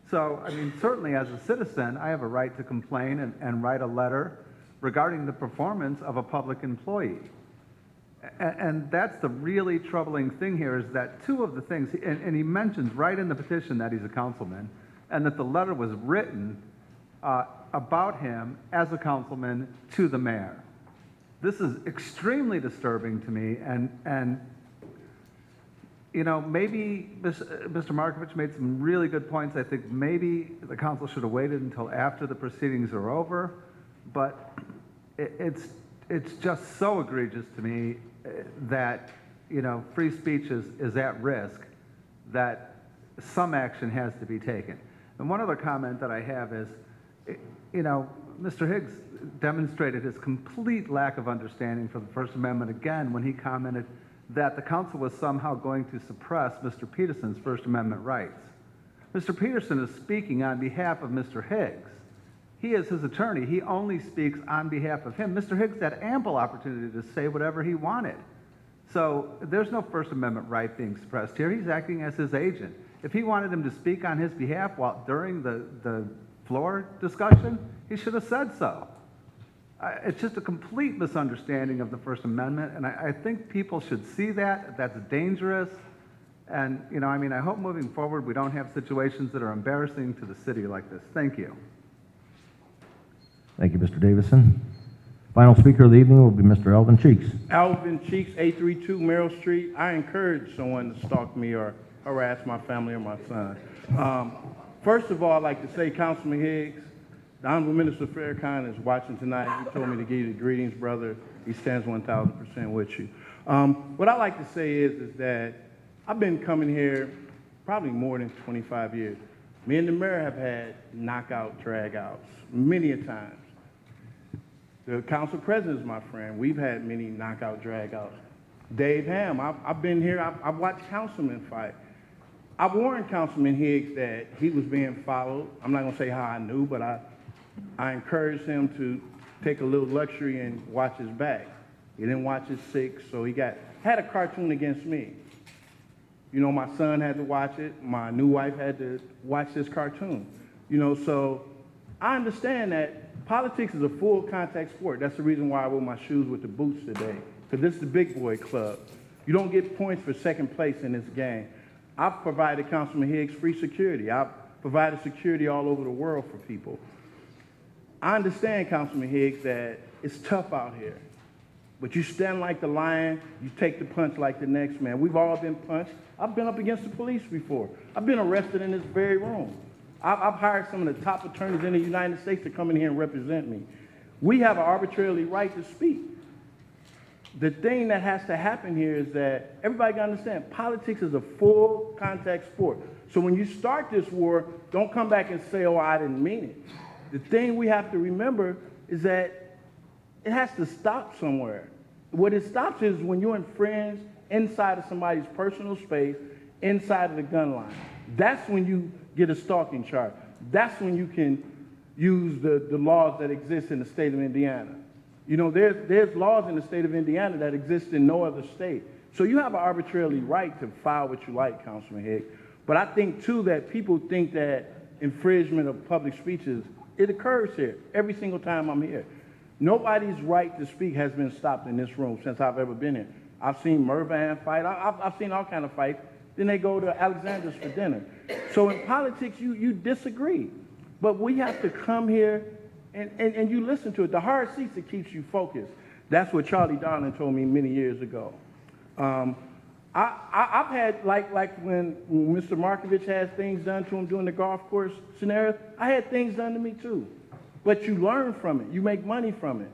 So, I mean, certainly as a citizen, I have a right to complain and write a letter regarding the performance of a public employee. And that's the really troubling thing here, is that 2 of the things, and he mentions right in the petition that he's a councilman, and that the letter was written about him as a councilman to the mayor. This is extremely disturbing to me, and maybe Mr. Markovich made some really good points. I think maybe the council should have waited until after the proceedings are over, but it's just so egregious to me that, free speech is at risk, that some action has to be taken. And one other comment that I have is, Mr. Higgs demonstrated his complete lack of understanding for the First Amendment again when he commented that the council was somehow going to suppress Mr. Peterson's First Amendment rights. Mr. Peterson is speaking on behalf of Mr. Higgs. He is his attorney. He only speaks on behalf of him. Mr. Higgs had ample opportunity to say whatever he wanted. So there's no First Amendment right being suppressed here. He's acting as his agent. If he wanted him to speak on his behalf during the floor discussion, he should have said so. It's just a complete misunderstanding of the First Amendment, and I think people should see that. That's dangerous. And, I hope moving forward we don't have situations that are embarrassing to the city like this. Thank you. Thank you, Mr. Davison. Final speaker of the evening will be Mr. Alvin Cheeks. Alvin Cheeks, 832 Merrill Street. I encourage someone to stalk me or harass my family or my son. First of all, I'd like to say, Councilman Higgs, the Honorable Minister Farrakhan is watching tonight. He told me to give you the greetings, brother. He stands 1,000% with you. What I like to say is that I've been coming here probably more than 25 years. Me and the mayor have had knockout, drag-outs many a times. The council president is my friend. We've had many knockout, drag-outs. Dave Ham, I've been here. I've watched councilmen fight. I warned Councilman Higgs that he was being followed. I'm not going to say how I knew, but I encouraged him to take a little luxury and watch his back. He didn't watch his 6, so he had a cartoon against me. My son had to watch it. My new wife had to watch this cartoon. So I understand that politics is a full contact sport. That's the reason why I wore my shoes with the boots today, because this is the big boy club. You don't get points for second place in this game. I've provided Councilman Higgs free security. I've provided security all over the world for people. I understand, Councilman Higgs, that it's tough out here. But you stand like the lion, you take the punch like the next man. We've all been punched. I've been up against the police before. I've been arrested in this very room. I've hired some of the top attorneys in the United States to come in here and represent me. We have an arbitrary right to speak. The thing that has to happen here is that everybody got to understand, politics is a full contact sport. So when you start this war, don't come back and say, oh, I didn't mean it. The thing we have to remember is that it has to stop somewhere. What it stops is when you infringe inside of somebody's personal space, inside of the gun line. That's when you get a stalking charge. That's when you can use the laws that exist in the state of Indiana. You know, there's laws in the state of Indiana that exist in no other state. So you have an arbitrary right to file what you like, Councilman Hicks. But I think, too, that people think that infringement of public speech it occurs here every single time I'm here. Nobody's right to speak has been stopped in this room since I've ever been here. I've seen Mervan fight. I've seen all kind of fights. Then they go to Alexander's for dinner. So in politics, you disagree. But we have to come here and you listen to it. The hard seats, it keeps you focused. That's what Charlie Darling told me many years ago. I've had, like when Mr. Markovich has things done to him during the golf course scenario, I had things done to me too. But you learn from it. You make money from it.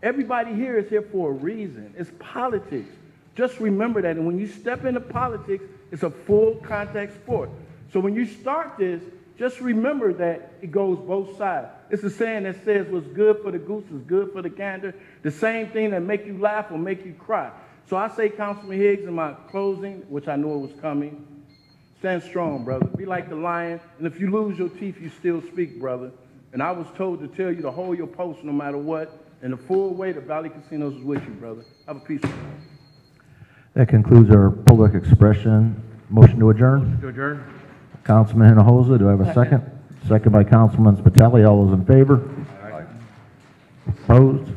Everybody here is here for a reason. It's politics. Just remember that. And when you step into politics, it's a full contact sport. So when you start this, just remember that it goes both sides. It's a saying that says what's good for the goose is good for the gander. The same thing that make you laugh will make you cry. So I say, Councilman Higgs, in my closing, which I knew it was coming, stand strong, brother. Be like the lion, and if you lose your teeth, you still speak, brother. And I was told to tell you to hold your post no matter what, and the full weight of Valley Casinos is with you, brother. Have a peaceful day. That concludes our public expression. Motion to adjourn? To adjourn? Councilman Hinojosa, do I have a second? Second by Councilman Spitali. All those in favor? Opposed?